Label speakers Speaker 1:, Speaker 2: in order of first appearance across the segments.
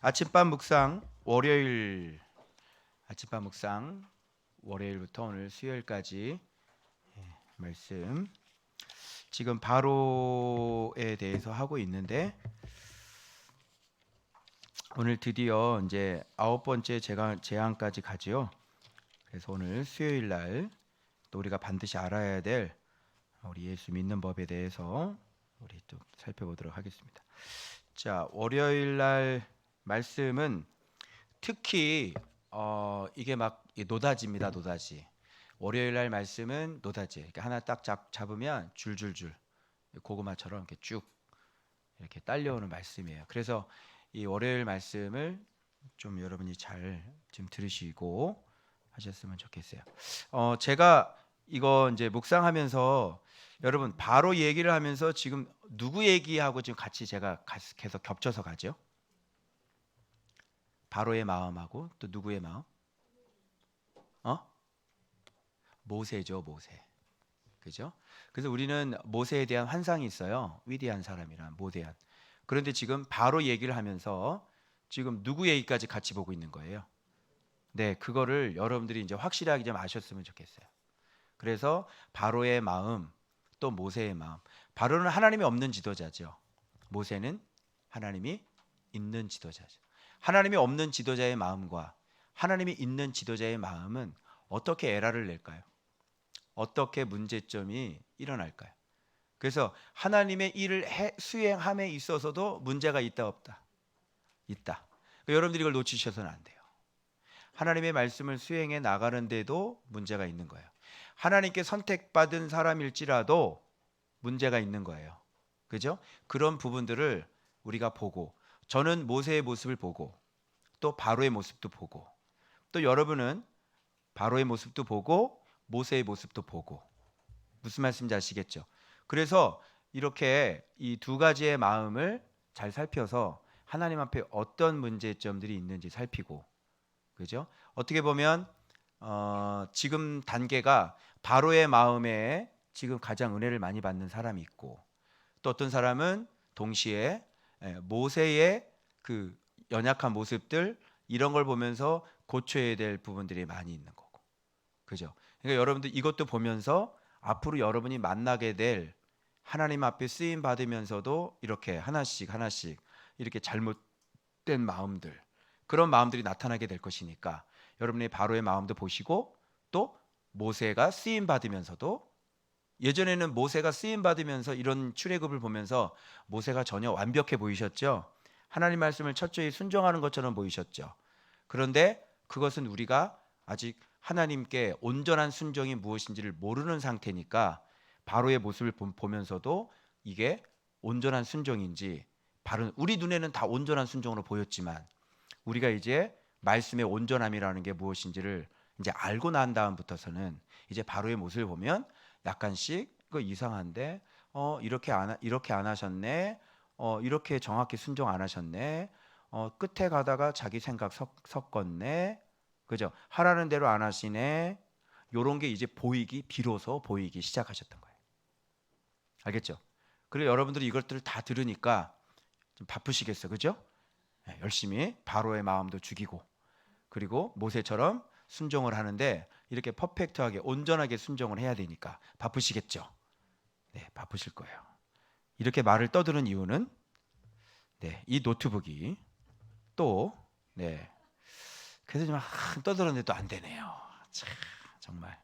Speaker 1: 아침밥 묵상 월요일 아침밥 묵상 월요일부터 오늘 수요일까지 말씀 지금 바로에 대해서 하고 있는데 오늘 드디어 이제 9번째 제안까지 가지요. 그래서 오늘 수요일 날 또 우리가 반드시 알아야 될 우리 예수 믿는 법에 대해서 우리 또 살펴보도록 하겠습니다. 자, 월요일 날 말씀은 특히 이게 막 노다지입니다. 노다지. 월요일 날 말씀은 노다지. 그러니까 하나 딱 잡으면 줄줄줄 고구마처럼 이렇게 쭉 이렇게 딸려오는 말씀이에요. 그래서 이 월요일 말씀을 좀 여러분이 잘 좀 들으시고 하셨으면 좋겠어요. 제가 이거 이제 묵상하면서 여러분 바로 얘기를 하면서 지금 누구 얘기하고 지금 같이 제가 계속 겹쳐서 가죠? 바로의 마음하고 또 누구의 마음? 모세죠, 모세. 그죠? 그래서 우리는 모세에 대한 환상이 있어요. 위대한 사람이란 모대한. 그런데 지금 바로 얘기를 하면서 지금 누구 얘기까지 같이 보고 있는 거예요. 네, 그거를 여러분들이 이제 확실하게 좀 아셨으면 좋겠어요. 그래서 바로의 마음, 또 모세의 마음. 바로는 하나님이 없는 지도자죠. 모세는 하나님이 있는 지도자죠. 하나님이 없는 지도자의 마음과 하나님이 있는 지도자의 마음은 어떻게 에러를 낼까요? 어떻게 문제점이 일어날까요? 그래서 하나님의 일을 수행함에 있어서도 문제가 있다 없다? 있다. 여러분들이 이걸 놓치셔서는 안 돼요. 하나님의 말씀을 수행해 나가는데도 문제가 있는 거예요. 하나님께 선택받은 사람일지라도 문제가 있는 거예요. 그죠? 그런 부분들을 우리가 보고, 저는 모세의 모습을 보고 또 바로의 모습도 보고, 또 여러분은 바로의 모습도 보고 모세의 모습도 보고, 무슨 말씀인지 아시겠죠? 그래서 이렇게 이 두 가지의 마음을 잘 살펴서 하나님 앞에 어떤 문제점들이 있는지 살피고, 그죠? 어떻게 보면 지금 단계가 바로의 마음에 지금 가장 은혜를 많이 받는 사람이 있고, 또 어떤 사람은 동시에 모세의 그 연약한 모습들, 이런 걸 보면서 고쳐야 될 부분들이 많이 있는 거고, 그죠? 그러니까 여러분들 이것도 보면서 앞으로 여러분이 만나게 될 하나님 앞에 쓰임 받으면서도 이렇게 하나씩 하나씩 이렇게 잘못된 마음들, 그런 마음들이 나타나게 될 것이니까 여러분의 바로의 마음도 보시고, 또 모세가 쓰임 받으면서도, 예전에는 모세가 쓰임 받으면서 이런 출애굽을 보면서 모세가 전혀 완벽해 보이셨죠. 하나님 말씀을 철저히 순종하는 것처럼 보이셨죠. 그런데 그것은 우리가 아직 하나님께 온전한 순종이 무엇인지를 모르는 상태니까 바로의 모습을 보면서도 이게 온전한 순종인지, 바로 우리 눈에는 다 온전한 순종으로 보였지만 우리가 이제 말씀의 온전함이라는 게 무엇인지를 이제 알고 난 다음부터서는 이제 바로의 모습을 보면 약간씩 그 이상한데 이렇게 안 하셨네. 이렇게 정확히 순종 안 하셨네. 끝에 가다가 자기 생각 섞었네. 그죠? 하라는 대로 안 하시네. 요런 게 이제 비로소 보이기 시작하셨던 거예요. 알겠죠? 그리고 여러분들이 이것들을 다 들으니까 좀 바쁘시겠어요. 그죠? 열심히 바로의 마음도 죽이고, 그리고 모세처럼 순종을 하는데 이렇게 퍼펙트하게 온전하게 순종을 해야 되니까 바쁘시겠죠. 네, 바쁘실 거예요. 이렇게 말을 떠드는 이유는 이 노트북이 또 그래서 좀 떠들었는데 또 안 되네요. 참, 정말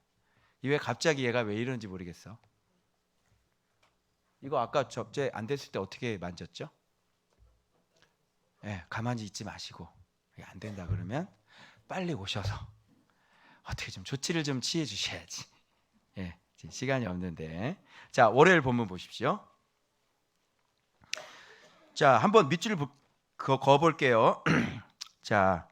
Speaker 1: 이 왜 갑자기 얘가 왜 이러는지 모르겠어. 이거 아까 접재 안 됐을 때 어떻게 만졌죠? 가만히 있지 마시고, 안 된다 그러면 빨리 오셔서 어떻게 좀 조치를 좀 취해 주셔야지. 시간이 없는데. 자, 월요일 본문 보십시오. 자, 한번 밑줄을 그어 볼게요. 자,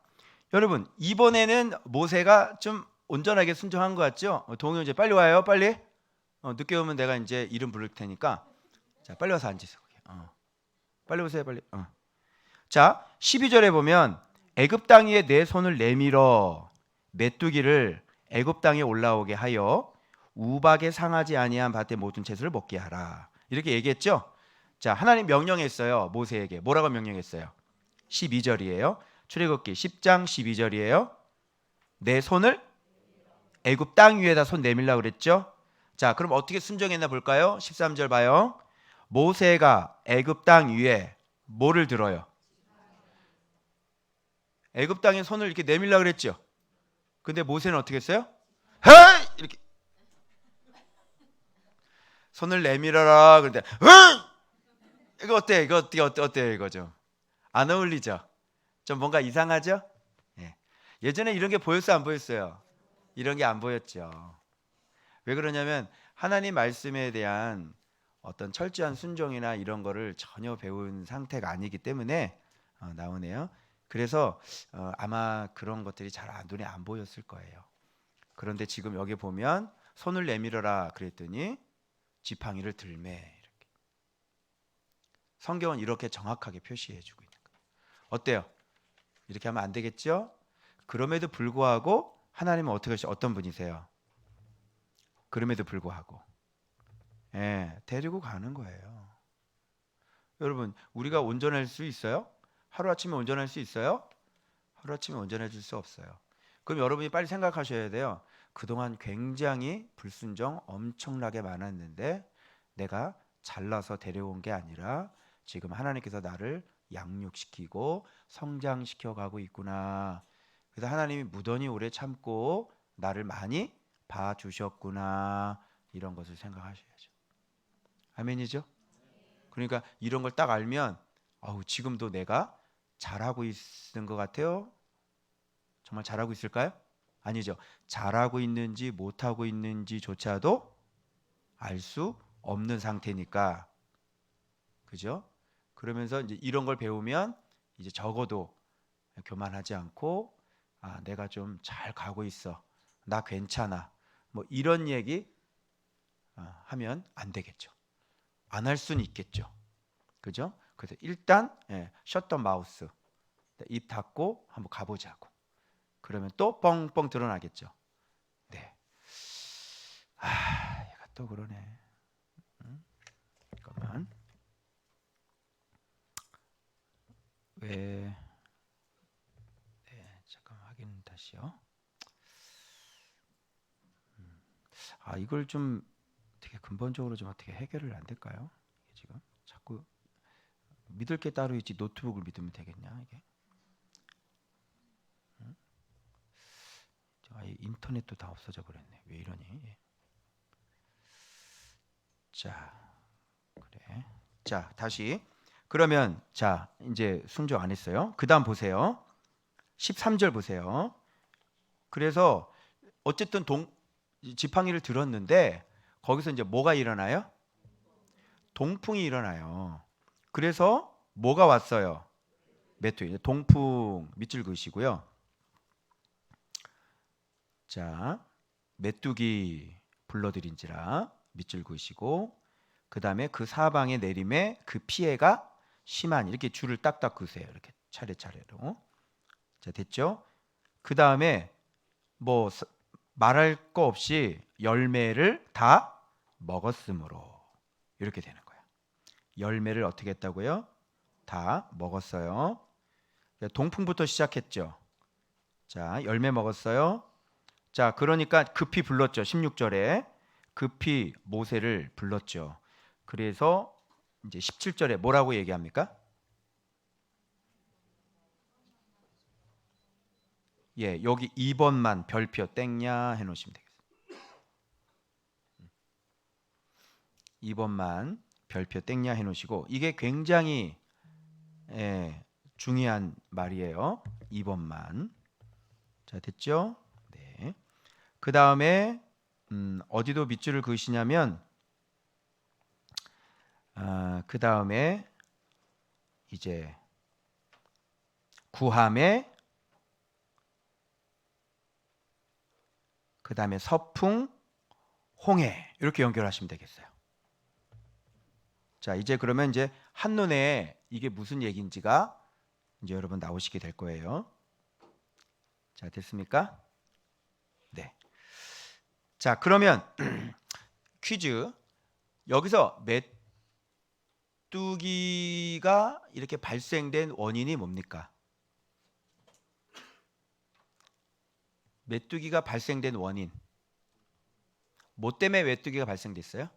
Speaker 1: 여러분 이번에는 모세가 좀 온전하게 순종한 것 같죠? 동요 이제 빨리 와요, 빨리. 늦게 오면 내가 이제 이름 부를 테니까, 자, 빨리 와서 앉으세요. 빨리 오세요, 빨리. 자, 12절에 보면 애굽 땅 위에 내 손을 내밀어 메뚜기를 애굽 땅에 올라오게 하여 우박에 상하지 아니한 밭의 모든 채소를 먹게 하라. 이렇게 얘기했죠? 자, 하나님 명령했어요. 모세에게 뭐라고 명령했어요? 12절이에요. 출애굽기 10장 12절이에요. 내 손을 애굽 땅 위에다 손 내밀라고 그랬죠. 자, 그럼 어떻게 순종했나 볼까요? 13절 봐요. 모세가 애굽 땅 위에 뭐를 들어요? 애굽 땅에 손을 이렇게 내밀라고 그랬죠. 근데 모세는 어떻게 했어요? 헤이! 이렇게 손을 내밀어라. 그런데 이거 어때? 이거 어때? 이거죠. 안 어울리죠? 좀 뭔가 이상하죠? 예. 예전에 이런 게 보였어요, 안 보였어요? 이런 게 안 보였죠. 왜 그러냐면 하나님 말씀에 대한 어떤 철저한 순종이나 이런 거를 전혀 배운 상태가 아니기 때문에 나오네요. 그래서 아마 그런 것들이 잘 눈에 안 보였을 거예요. 그런데 지금 여기 보면 손을 내밀어라 그랬더니 지팡이를 들매. 이렇게. 성경은 이렇게 정확하게 표시해주고 있는 거예요. 어때요? 이렇게 하면 안 되겠죠? 그럼에도 불구하고 하나님은 어떤 분이세요? 그럼에도 불구하고 데리고 가는 거예요. 여러분, 우리가 운전할 수 있어요? 하루아침에 운전할 수 있어요? 하루아침에 운전해 줄 수 없어요. 그럼 여러분이 빨리 생각하셔야 돼요. 그동안 굉장히 불순종 엄청나게 많았는데 내가 잘나서 데려온 게 아니라 지금 하나님께서 나를 양육시키고 성장시켜 가고 있구나. 그래서 하나님이 무던히 오래 참고 나를 많이 봐주셨구나. 이런 것을 생각하셔야죠. 아멘이죠? 그러니까 이런 걸 딱 알면 지금도 내가 잘하고 있는 것 같아요? 정말 잘하고 있을까요? 아니죠. 잘하고 있는지 못하고 있는지조차도 알 수 없는 상태니까. 그죠? 그러면서 이제 이런 걸 배우면 이제 적어도 교만하지 않고 내가 좀 잘 가고 있어. 나 괜찮아. 뭐 이런 얘기 하면 안 되겠죠. 안 할 수는 있겠죠. 그죠? 그래서 일단 셧더 마우스. 입 닫고 한번 가보자고. 그러면 또 뻥뻥 드러나겠죠. 네. 얘가 또 그러네. 잠깐만. 왜? 네, 잠깐 확인 다시요. 이걸 좀 되게 근본적으로 좀 어떻게 해결을 안 될까요? 이게 지금 자꾸 믿을 게 따로 있지 노트북을 믿으면 되겠냐 이게? 인터넷도 다 없어져 버렸네. 왜 이러니? 자, 그래. 자, 다시. 그러면 자, 이제 순종 안 했어요. 그다음 보세요. 13절 보세요. 그래서 어쨌든 지팡이를 들었는데 거기서 이제 뭐가 일어나요? 동풍이 일어나요. 그래서 뭐가 왔어요? 메뚜기. 동풍 밑줄 그으시고요. 자, 메뚜기 불러들인지라 밑줄 그으시고 그 다음에 그 사방의 내림에 그 피해가 심한 이렇게 줄을 딱딱 그으세요. 이렇게 차례차례로. 자, 됐죠? 그 다음에 뭐 말할 거 없이 열매를 다 먹었으므로 이렇게 되는 거예요. 열매를 어떻게 했다고요? 다 먹었어요. 동풍부터 시작했죠. 자, 열매 먹었어요. 자, 그러니까 급히 불렀죠. 16절에 급히 모세를 불렀죠. 그래서 이제 17절에 뭐라고 얘기합니까? 여기 2번만 별표 땡냐 해놓으시면 되겠습니다. 2번만 별표 땡냐 해놓으시고 이게 굉장히 중요한 말이에요. 2번만. 자, 됐죠? 네. 그 다음에 어디도 밑줄을 그으시냐면 그 다음에 이제 구함에 그 다음에 서풍, 홍해 이렇게 연결하시면 되겠어요. 자, 이제 그러면 이제 한눈에 이게 무슨 얘기인지가 이제 여러분 나오시게 될 거예요. 자, 됐습니까? 네. 자, 그러면 퀴즈. 여기서 메뚜기가 이렇게 발생된 원인이 뭡니까? 메뚜기가 발생된 원인. 뭐 때문에 메뚜기가 발생됐어요?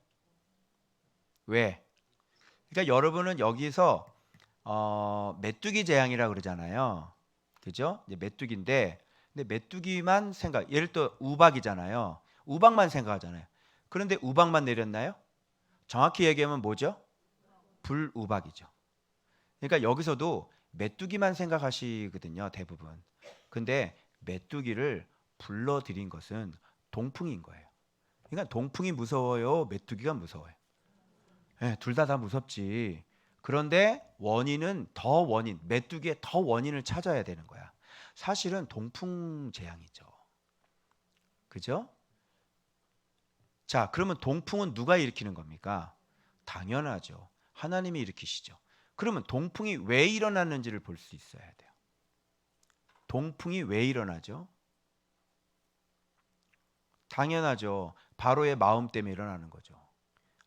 Speaker 1: 왜? 그러니까 여러분은 여기서 메뚜기 재앙이라 그러잖아요. 그죠? 이제 메뚜기인데, 근데 메뚜기만 생각. 예를 들어 우박이잖아요. 우박만 생각하잖아요. 그런데 우박만 내렸나요? 정확히 얘기하면 뭐죠? 불우박이죠. 그러니까 여기서도 메뚜기만 생각하시거든요, 대부분. 근데 메뚜기를 불러들인 것은 동풍인 거예요. 그러니까 동풍이 무서워요, 메뚜기가 무서워요. 네, 둘 다 무섭지. 그런데 원인은 메뚜기의 더 원인을 찾아야 되는 거야. 사실은 동풍 재앙이죠. 그죠? 자, 그러면 동풍은 누가 일으키는 겁니까? 당연하죠. 하나님이 일으키시죠. 그러면 동풍이 왜 일어났는지를 볼 수 있어야 돼요. 동풍이 왜 일어나죠? 당연하죠. 바로의 마음 때문에 일어나는 거죠.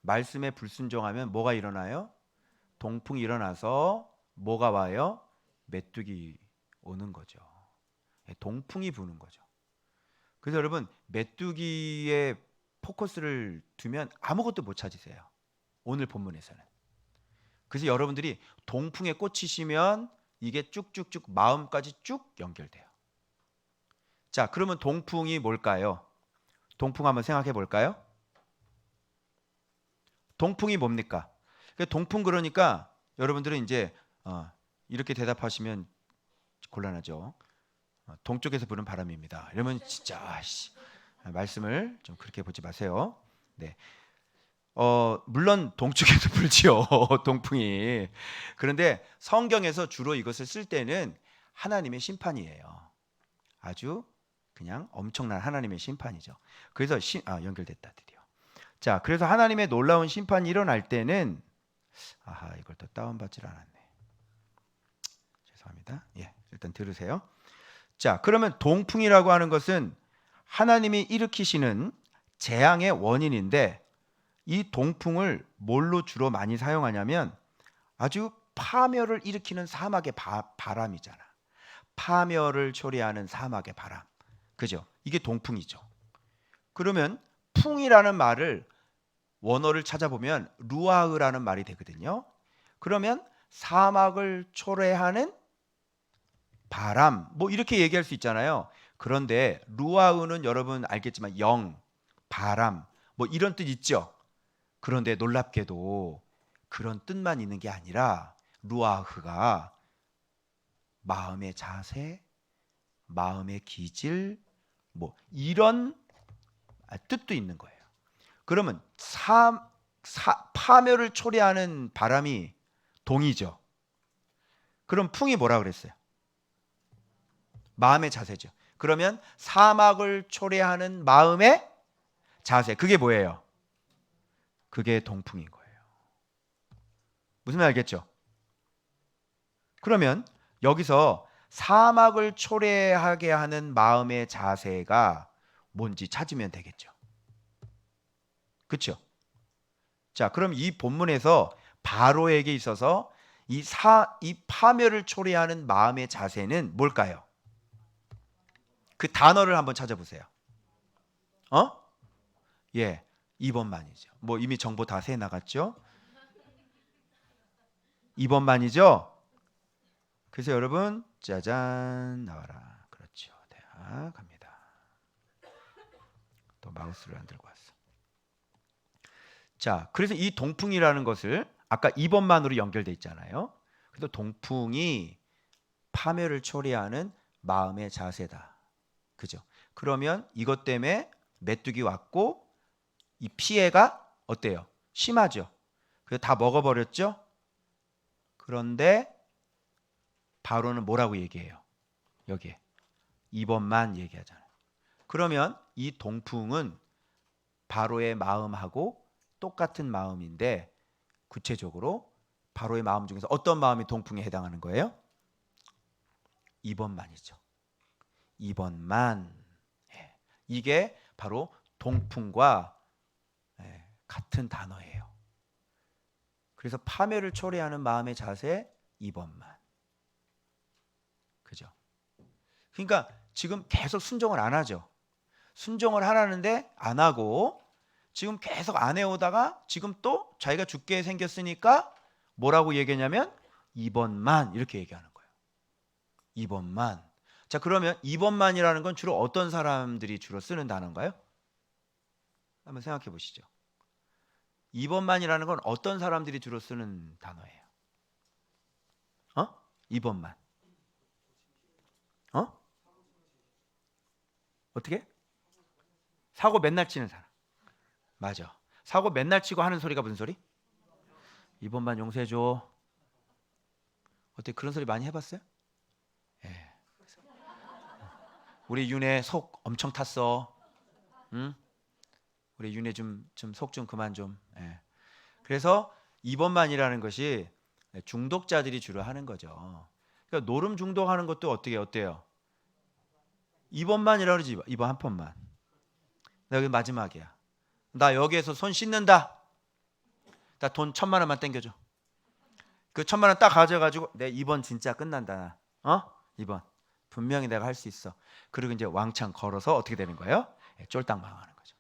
Speaker 1: 말씀에 불순종하면 뭐가 일어나요? 동풍이 일어나서 뭐가 와요? 메뚜기 오는 거죠. 동풍이 부는 거죠. 그래서 여러분 메뚜기에 포커스를 두면 아무것도 못 찾으세요. 오늘 본문에서는. 그래서 여러분들이 동풍에 꽂히시면 이게 쭉쭉쭉 마음까지 쭉 연결돼요. 자, 그러면 동풍이 뭘까요? 동풍 한번 생각해 볼까요? 동풍이 뭡니까? 동풍 그러니까 여러분들은 이제 이렇게 대답하시면 곤란하죠. 동쪽에서 부는 바람입니다. 이러면 진짜 말씀을 좀 그렇게 보지 마세요. 네. 물론 동쪽에서 불지요. 동풍이. 그런데 성경에서 주로 이것을 쓸 때는 하나님의 심판이에요. 아주 그냥 엄청난 하나님의 심판이죠. 그래서 연결됐다 드디어. 자, 그래서 하나님의 놀라운 심판이 일어날 때는 이걸 또 다운받질 않았네. 죄송합니다. 예, 일단 들으세요. 자, 그러면 동풍이라고 하는 것은 하나님이 일으키시는 재앙의 원인인데 이 동풍을 뭘로 주로 많이 사용하냐면 아주 파멸을 일으키는 사막의 바람이잖아. 파멸을 초래하는 사막의 바람. 그죠? 이게 동풍이죠. 그러면 풍이라는 말을 원어를 찾아보면 루아흐라는 말이 되거든요. 그러면 사막을 초래하는 바람, 뭐 이렇게 얘기할 수 있잖아요. 그런데 루아흐는 여러분 알겠지만 영, 바람, 뭐 이런 뜻 있죠. 그런데 놀랍게도 그런 뜻만 있는 게 아니라 루아흐가 마음의 자세, 마음의 기질, 뭐 이런 뜻도 있는 거예요. 그러면 파멸을 초래하는 바람이 동이죠. 그럼 풍이 뭐라 그랬어요? 마음의 자세죠. 그러면 사막을 초래하는 마음의 자세, 그게 뭐예요? 그게 동풍인 거예요. 무슨 말 알겠죠? 그러면 여기서 사막을 초래하게 하는 마음의 자세가 뭔지 찾으면 되겠죠. 그렇죠? 자, 그럼 이 본문에서 바로에게 있어서 이 파멸을 초래하는 마음의 자세는 뭘까요? 그 단어를 한번 찾아보세요. 예, 2번만이죠. 뭐 이미 정보 다 새 나갔죠? 2번만이죠? 그래서 여러분 짜잔 나와라. 그렇죠. 대학 갑니다. 또 마우스를 안 들고 왔어. 자, 그래서 이 동풍이라는 것을 아까 2번만으로 연결돼 있잖아요. 그래서 동풍이 파멸을 초래하는 마음의 자세다. 그죠? 그러면 이것 때문에 메뚜기 왔고 이 피해가 어때요? 심하죠. 그래서 다 먹어버렸죠. 그런데 바로는 뭐라고 얘기해요? 여기에 2번만 얘기하잖아요. 그러면 이 동풍은 바로의 마음하고 똑같은 마음인데 구체적으로 바로의 마음 중에서 어떤 마음이 동풍에 해당하는 거예요? 2번만이죠. 2번만. 이게 바로 동풍과 같은 단어예요. 그래서 파멸을 초래하는 마음의 자세 2번만. 그죠? 그러니까 지금 계속 순종을 안 하죠. 순종을 하라는데 안 하고 지금 계속 안 해오다가 지금 또 자기가 죽게 생겼으니까 뭐라고 얘기하냐면 2번만 이렇게 얘기하는 거예요. 2번만. 자, 그러면 2번만이라는 건 주로 어떤 사람들이 주로 쓰는 단어인가요? 한번 생각해 보시죠. 2번만이라는 건 어떤 사람들이 주로 쓰는 단어예요? 2번만. 어떻게? 사고 맨날 치는 사람. 맞아. 사고 맨날 치고 하는 소리가 무슨 소리? 2번만 용서해줘. 어때? 그런 소리 많이 해봤어요? 예. 우리 윤혜 속 엄청 탔어. 응? 우리 윤혜 좀 속 좀 그만 좀. 예. 그래서 2번만이라는 것이 중독자들이 주로 하는 거죠. 그러니까 노름 중독하는 것도 어때요? 2번만이라고 그러지. 2번 한 번만. 나 여기 마지막이야. 나 여기에서 손 씻는다. 나 돈 1,000만 원만 땡겨줘. 그 1,000만 원 딱 가져가지고 내 2번 진짜 끝난다. 2번 분명히 내가 할 수 있어. 그리고 이제 왕창 걸어서 어떻게 되는 거예요? 쫄딱 망하는 거죠.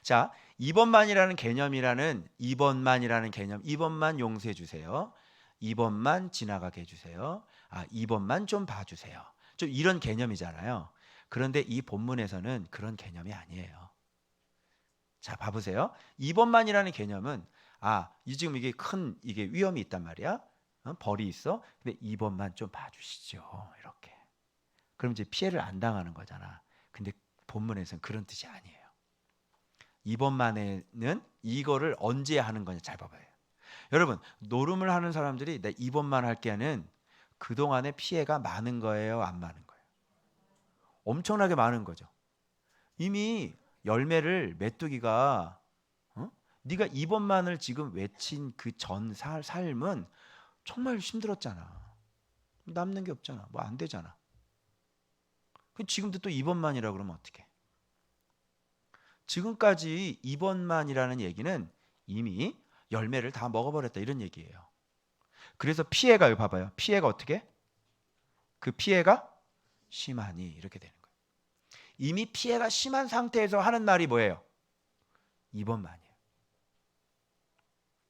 Speaker 1: 자, 2번만이라는 개념이라는 2번만이라는 개념. 2번만 용서해 주세요. 2번만 지나가게 해주세요. 2번만 좀 봐주세요. 좀 이런 개념이잖아요. 그런데 이 본문에서는 그런 개념이 아니에요. 자, 봐보세요. 2번만이라는 개념은 지금 이게 위험이 있단 말이야. 벌이 있어. 근데 2번만 좀 봐주시죠. 이렇게. 그럼 이제 피해를 안 당하는 거잖아. 근데 본문에서는 그런 뜻이 아니에요. 2번만에는 이거를 언제 하는 거냐 잘 봐봐요. 여러분, 노름을 하는 사람들이 나 2번만 할게 하는 그동안의 피해가 많은 거예요, 안 많은 거예요? 엄청나게 많은 거죠. 이미 열매를 메뚜기가 네가 2번만을 지금 외친 그 전 삶은 정말 힘들었잖아. 남는 게 없잖아. 뭐 안 되잖아. 지금도 또 2번만이라 그러면 어떡해? 지금까지 2번만이라는 얘기는 이미 열매를 다 먹어버렸다 이런 얘기예요. 그래서 피해가 여기 봐봐요. 피해가 어떻게? 그 피해가 심하니 이렇게 되는 거예요. 이미 피해가 심한 상태에서 하는 말이 뭐예요? 2번만이에요.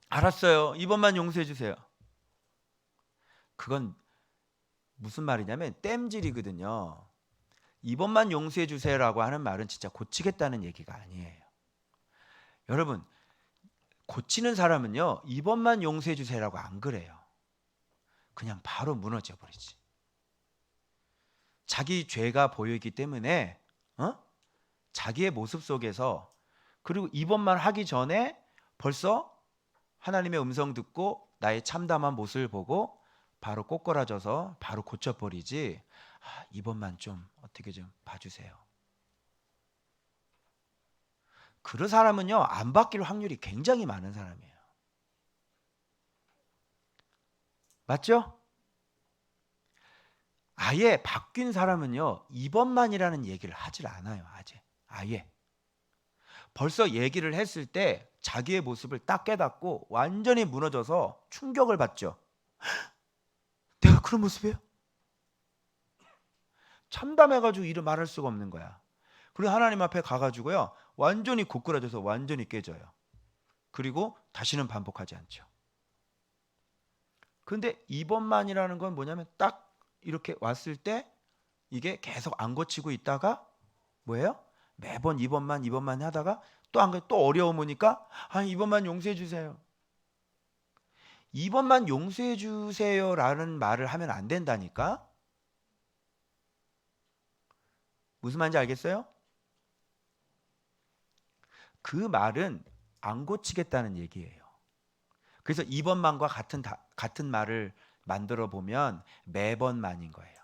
Speaker 1: 알았어요. 2번만 용서해 주세요. 그건 무슨 말이냐면 땜질이거든요. 2번만 용서해 주세요라고 하는 말은 진짜 고치겠다는 얘기가 아니에요. 여러분, 고치는 사람은요 2번만 용서해 주세요라고 안 그래요. 그냥 바로 무너져 버리지. 자기 죄가 보이기 때문에 자기의 모습 속에서 그리고 2번만 하기 전에 벌써 하나님의 음성 듣고 나의 참담한 모습을 보고 바로 꼬꾸라져서 바로 고쳐버리지. 2번만 좀 어떻게 좀 봐주세요. 그런 사람은요 안 바뀔 확률이 굉장히 많은 사람이에요. 맞죠? 아예 바뀐 사람은요 2번만이라는 얘기를 하질 않아요. 아예 벌써 얘기를 했을 때 자기의 모습을 딱 깨닫고 완전히 무너져서 충격을 받죠. 내가 그런 모습이에요? 참담해가지고 이를 말할 수가 없는 거야. 그리고 하나님 앞에 가가지고요 완전히 고꾸라져서 완전히 깨져요. 그리고 다시는 반복하지 않죠. 근데 2번만이라는 건 뭐냐면 딱 이렇게 왔을 때 이게 계속 안 고치고 있다가 뭐예요? 매번 2번만 하다가 또 어려움 오니까 2번만 용서해 주세요. 2번만 용서해 주세요라는 말을 하면 안 된다니까. 무슨 말인지 알겠어요? 그 말은 안 고치겠다는 얘기예요. 그래서 2번만과 같은 말을 만들어 보면 매번만인 거예요.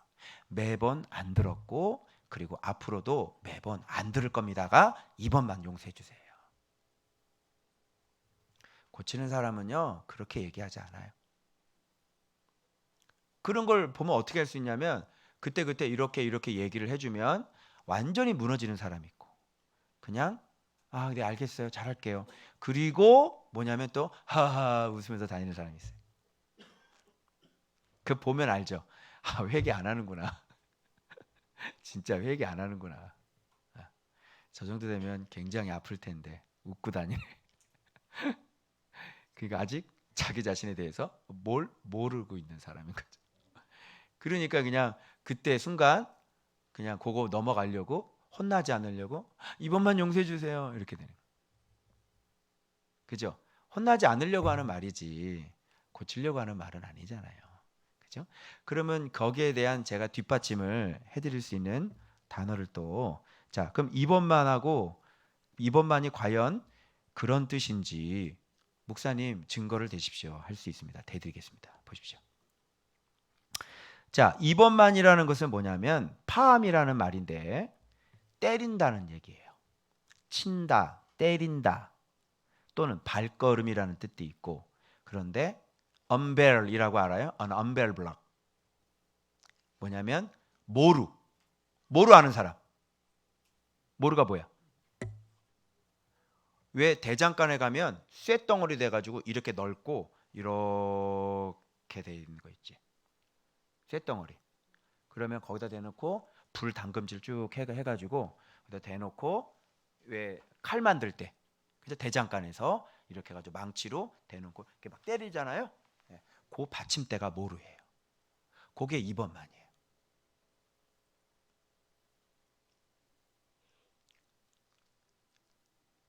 Speaker 1: 매번 안 들었고 그리고 앞으로도 매번 안 들을 겁니다가 2번만 용서해 주세요. 고치는 사람은요 그렇게 얘기하지 않아요. 그런 걸 보면 어떻게 할 수 있냐면 그때 이렇게 얘기를 해주면 완전히 무너지는 사람이 있고 그냥 아, 네, 알겠어요. 잘할게요. 그리고 뭐냐면 또 하하 웃으면서 다니는 사람이 있어요. 그 보면 알죠. 아, 회개 안 하는구나. 진짜 회개 안 하는구나. 아, 저 정도 되면 굉장히 아플 텐데 웃고 다니네. 그러니까 아직 자기 자신에 대해서 뭘 모르고 있는 사람인 거죠. 그러니까 그냥 그때 순간 그냥 그거 넘어가려고 혼나지 않으려고 이번만 용서해 주세요 이렇게 되는 거예요. 그죠? 혼나지 않으려고 하는 말이지 고치려고 하는 말은 아니잖아요. 그죠? 그러면 거기에 대한 제가 뒷받침을 해드릴 수 있는 단어를 또 자, 그럼 이번만하고 이번만이 과연 그런 뜻인지 목사님 증거를 대십시오 할 수 있습니다. 대드리겠습니다. 보십시오. 자, 이번만이라는 것은 뭐냐면 파함이라는 말인데 때린다는 얘기예요. 친다, 때린다 또는 발걸음이라는 뜻도 있고 그런데 unbear이라고 알아요? An unbear block 뭐냐면 모루 아는 사람 모루가 뭐야? 왜 대장간에 가면 쇠덩어리 돼가지고 이렇게 넓고 이렇게 돼 있는 거 있지 쇠덩어리 그러면 거기다 대놓고 불 담금질 쭉 해가지고 거기다 대놓고 왜 칼 만들 때 그죠 대장간에서 이렇게 해가지고 망치로 대놓고 이렇게 막 때리잖아요. 예, 그 받침대가 모루예요. 그게 2번만이에요.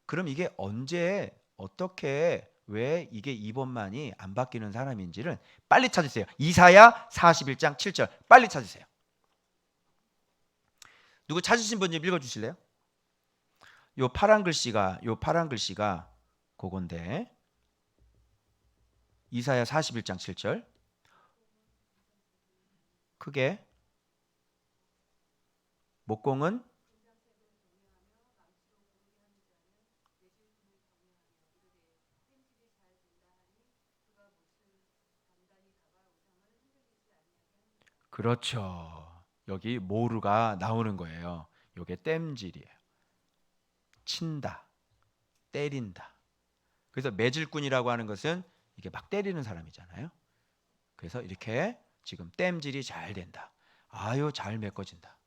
Speaker 1: 그럼 이게 언제 어떻게 왜 이게 2번만이 안 바뀌는 사람인지를 빨리 찾으세요. 이사야 41장 7절 빨리 찾으세요. 누구 찾으신 분 좀 읽어주실래요? 요 파란 글씨가 그건데 이사야 41장 7절 크게 목공은 그렇죠. 여기 모루가 나오는 거예요. 요게 땜질이에요. 친다, 때린다. 그래서 매질꾼이라고 하는 것은 이게 막 때리는 사람이잖아요. 그래서 이렇게 지금 땜질이 잘 된다. 아유 잘 메꿔진다.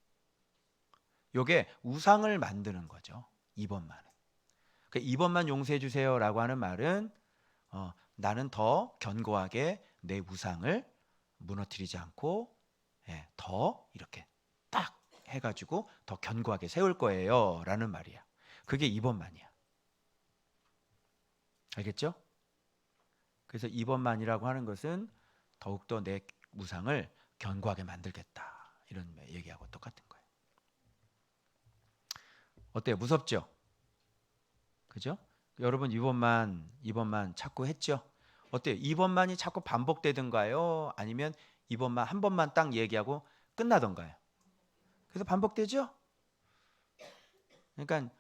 Speaker 1: 요게 우상을 만드는 거죠. 2번만은. 그 2번만 용서해 주세요라고 하는 말은 나는 더 견고하게 내 우상을 무너뜨리지 않고 더 이렇게 딱 해가지고 더 견고하게 세울 거예요라는 말이야. 그게 2번만이야. 알겠죠? 그래서 2번만이라고 하는 것은 더욱더 내 우상을 견고하게 만들겠다. 이런 얘기하고 똑같은 거예요. 어때요? 무섭죠? 그죠? 여러분 2번만 자꾸 했죠? 어때요? 2번만이 자꾸 반복되든가요? 아니면 2번만 한 번만 딱 얘기하고 끝나던가요? 그래서 반복되죠? 그러니까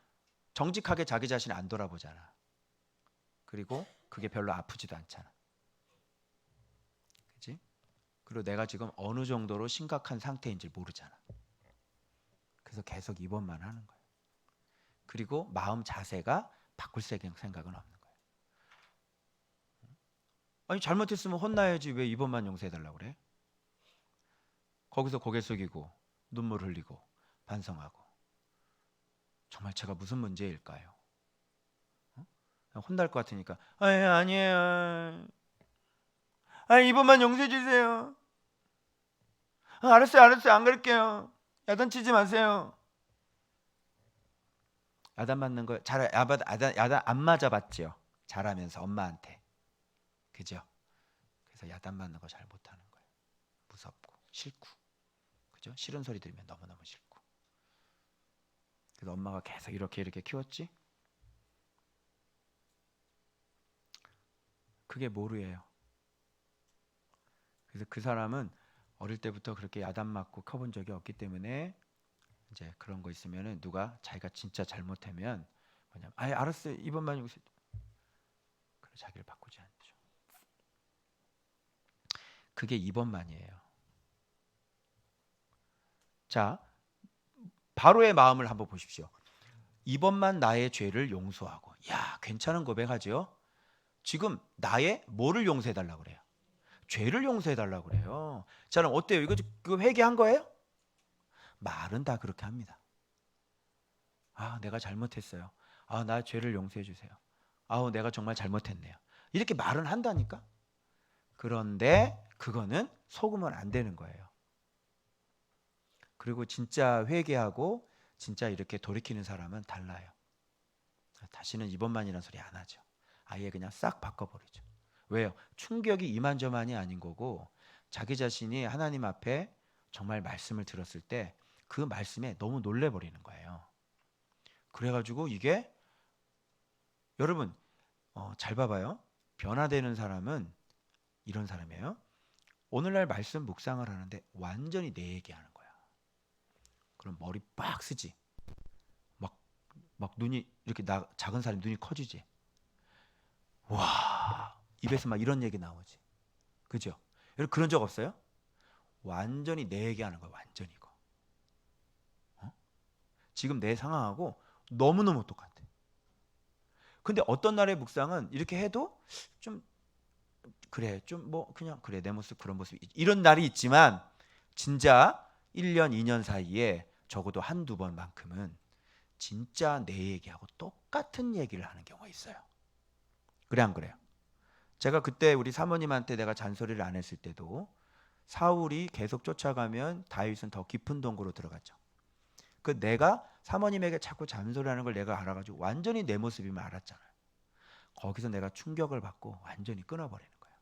Speaker 1: 정직하게 자기 자신을 안 돌아보잖아. 그리고 그게 별로 아프지도 않잖아. 그치? 그리고 내가 지금 어느 정도로 심각한 상태인지 모르잖아. 그래서 계속 2번만 하는 거야. 그리고 마음 자세가 바꿀 생각은 없는 거야. 아니 잘못했으면 혼나야지 왜 2번만 용서해달라고 그래? 거기서 고개 숙이고 눈물 흘리고 반성하고 정말 제가 무슨 문제일까요? 혼날 것 같으니까 아니에요. 이번만 용서해 주세요. 알았어요. 안 그럴게요. 야단치지 마세요. 야단 맞는 거 잘 야단 안 맞아봤죠. 잘하면서 엄마한테 그죠? 그래서 야단 맞는 거 잘 못하는 거예요. 무섭고 싫고 그죠? 싫은 소리 들으면 너무너무 싫고 그래서 엄마가 계속 이렇게 키웠지. 그게 모르예요. 그래서 그 사람은 어릴 때부터 그렇게 야단 맞고 커본 적이 없기 때문에 이제 그런 거 있으면은 누가 자기가 진짜 잘못하면 뭐냐면 알았어요. 이번만 용서. 그래 자기를 바꾸지 않죠. 그게 2번만이에요. 자, 바로의 마음을 한번 보십시오. 이번만 나의 죄를 용서하고. 야, 괜찮은 고백하죠? 지금 나의 뭐를 용서해 달라고 그래요? 죄를 용서해 달라고 그래요. 자, 그럼 어때요? 이거 회개한 거예요? 말은 다 그렇게 합니다. 아, 내가 잘못했어요. 아, 나 죄를 용서해 주세요. 아우, 내가 정말 잘못했네요. 이렇게 말은 한다니까? 그런데 그거는 속으면 안 되는 거예요. 그리고 진짜 회개하고 진짜 이렇게 돌이키는 사람은 달라요. 다시는 이번만이라는 소리 안 하죠. 아예 그냥 싹 바꿔버리죠. 왜요? 충격이 이만저만이 아닌 거고, 자기 자신이 하나님 앞에 정말 말씀을 들었을 때 그 말씀에 너무 놀래버리는 거예요. 그래가지고 이게 여러분 잘 봐봐요. 변화되는 사람은 이런 사람이에요. 오늘날 말씀 묵상을 하는데 완전히 내 얘기하는 거야. 그럼 머리 빡 쓰지. 막 눈이 이렇게 작은 사람 눈이 커지지. 와, 입에서 막 이런 얘기 나오지. 그죠? 여러분 그런 적 없어요? 완전히 내 얘기하는 거야. 완전히 이거. 지금 내 상황하고 너무너무 똑같아. 근데 어떤 날의 묵상은 이렇게 해도 좀 그래, 좀 뭐 그냥 그래, 내 모습 그런 모습 이런 날이 있지만 진짜 1년, 2년 사이에 적어도 한두 번만큼은 진짜 내 얘기하고 똑같은 얘기를 하는 경우가 있어요. 그래 안 그래요? 제가 그때 우리 사모님한테 내가 잔소리를 안 했을 때도 사울이 계속 쫓아가면 다윗은 더 깊은 동굴로 들어갔죠. 그 내가 사모님에게 자꾸 잔소리하는 걸 내가 알아가지고 완전히 내 모습임을 알았잖아요. 거기서 내가 충격을 받고 완전히 끊어버리는 거예요.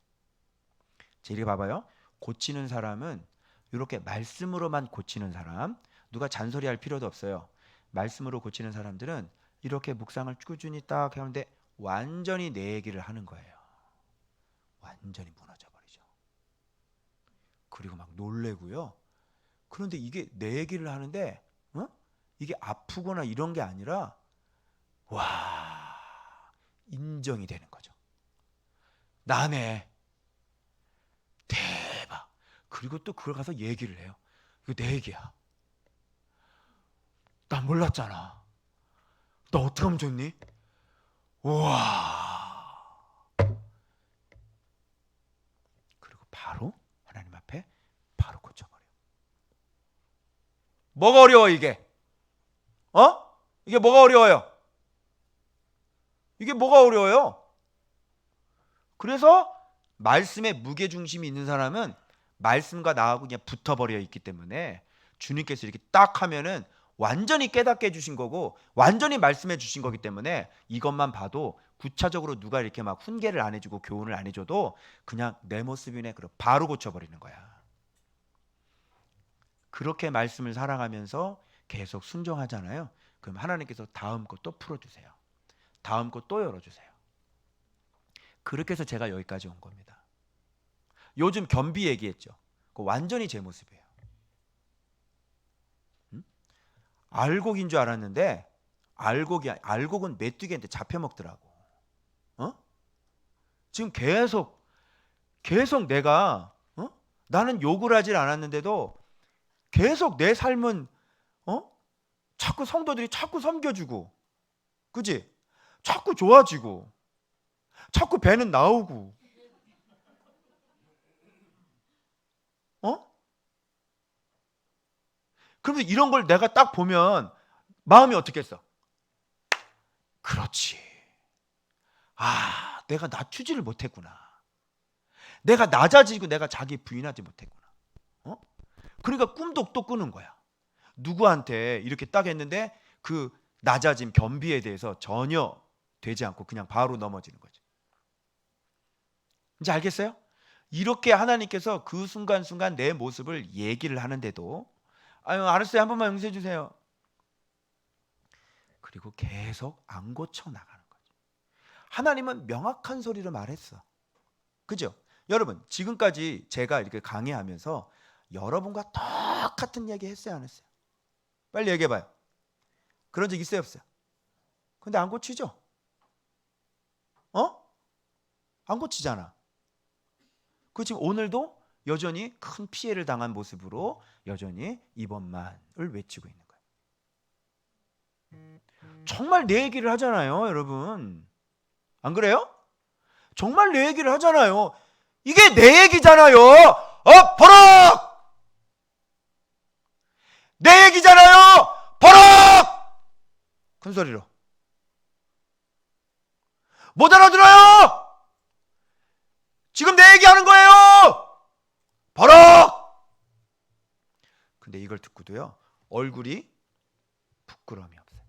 Speaker 1: 이리 봐봐요. 고치는 사람은 이렇게 말씀으로만 고치는 사람, 누가 잔소리할 필요도 없어요. 말씀으로 고치는 사람들은 이렇게 묵상을 꾸준히 딱 하는데 완전히 내 얘기를 하는 거예요. 완전히 무너져 버리죠. 그리고 막 놀래고요. 그런데 이게 내 얘기를 하는데 이게 아프거나 이런 게 아니라 와, 인정이 되는 거죠. 나네. 대박. 그리고 또 그걸 가서 얘기를 해요. 이거 내 얘기야. 나 몰랐잖아. 너 어떻게 하면 좋니? 우와. 그리고 바로 하나님 앞에 바로 고쳐버려. 뭐가 어려워 이게? 이게 뭐가 어려워요? 이게 뭐가 어려워요? 그래서 말씀에 무게중심이 있는 사람은 말씀과 나하고 그냥 붙어버려 있기 때문에 주님께서 이렇게 딱 하면은 완전히 깨닫게 해주신 거고 완전히 말씀해 주신 거기 때문에 이것만 봐도 구차적으로 누가 이렇게 막 훈계를 안 해주고 교훈을 안 해줘도 그냥 내 모습이네 그럼 바로 고쳐버리는 거야. 그렇게 말씀을 살아가면서 계속 순종하잖아요. 그럼 하나님께서 다음 거 또 풀어주세요. 다음 거 또 열어주세요. 그렇게 해서 제가 여기까지 온 겁니다. 요즘 겸비 얘기했죠. 그거 완전히 제 모습이에요. 알곡인 줄 알았는데 알곡은 메뚜기한테 잡혀 먹더라고. 지금 계속 내가 나는 욕을 하질 않았는데도 계속 내 삶은 자꾸 성도들이 자꾸 섬겨주고, 그지? 자꾸 좋아지고, 자꾸 배는 나오고, 그러면서 이런 걸 내가 딱 보면 마음이 어떻겠어? 그렇지. 아, 내가 낮추지를 못했구나. 내가 낮아지고 내가 자기 부인하지 못했구나. 그러니까 꿈도 또 꾸는 거야. 누구한테 이렇게 딱 했는데 그 낮아짐, 겸비에 대해서 전혀 되지 않고 그냥 바로 넘어지는 거죠. 이제 알겠어요? 이렇게 하나님께서 그 순간순간 내 모습을 얘기를 하는데도 아유 알았어요, 한 번만 용서해 주세요. 그리고 계속 안 고쳐 나가는 거죠. 하나님은 명확한 소리로 말했어. 그죠? 여러분 지금까지 제가 이렇게 강의하면서 여러분과 똑같은 얘기 했어요, 안 했어요? 빨리 얘기해봐요. 그런 적 있어요, 없어요? 근데 안 고치죠? 안 고치잖아. 그 지금 오늘도 여전히 큰 피해를 당한 모습으로 여전히 이번만을 외치고 있는 거예요. 정말 내 얘기를 하잖아요, 여러분. 안 그래요? 정말 내 얘기를 하잖아요. 이게 내 얘기잖아요. 버럭! 내 얘기잖아요. 버럭! 큰 소리로. 못 알아들어요. 지금 내 얘기하는 거예요. 버럭! 근데 이걸 듣고도요, 얼굴이 부끄러움이 없어요.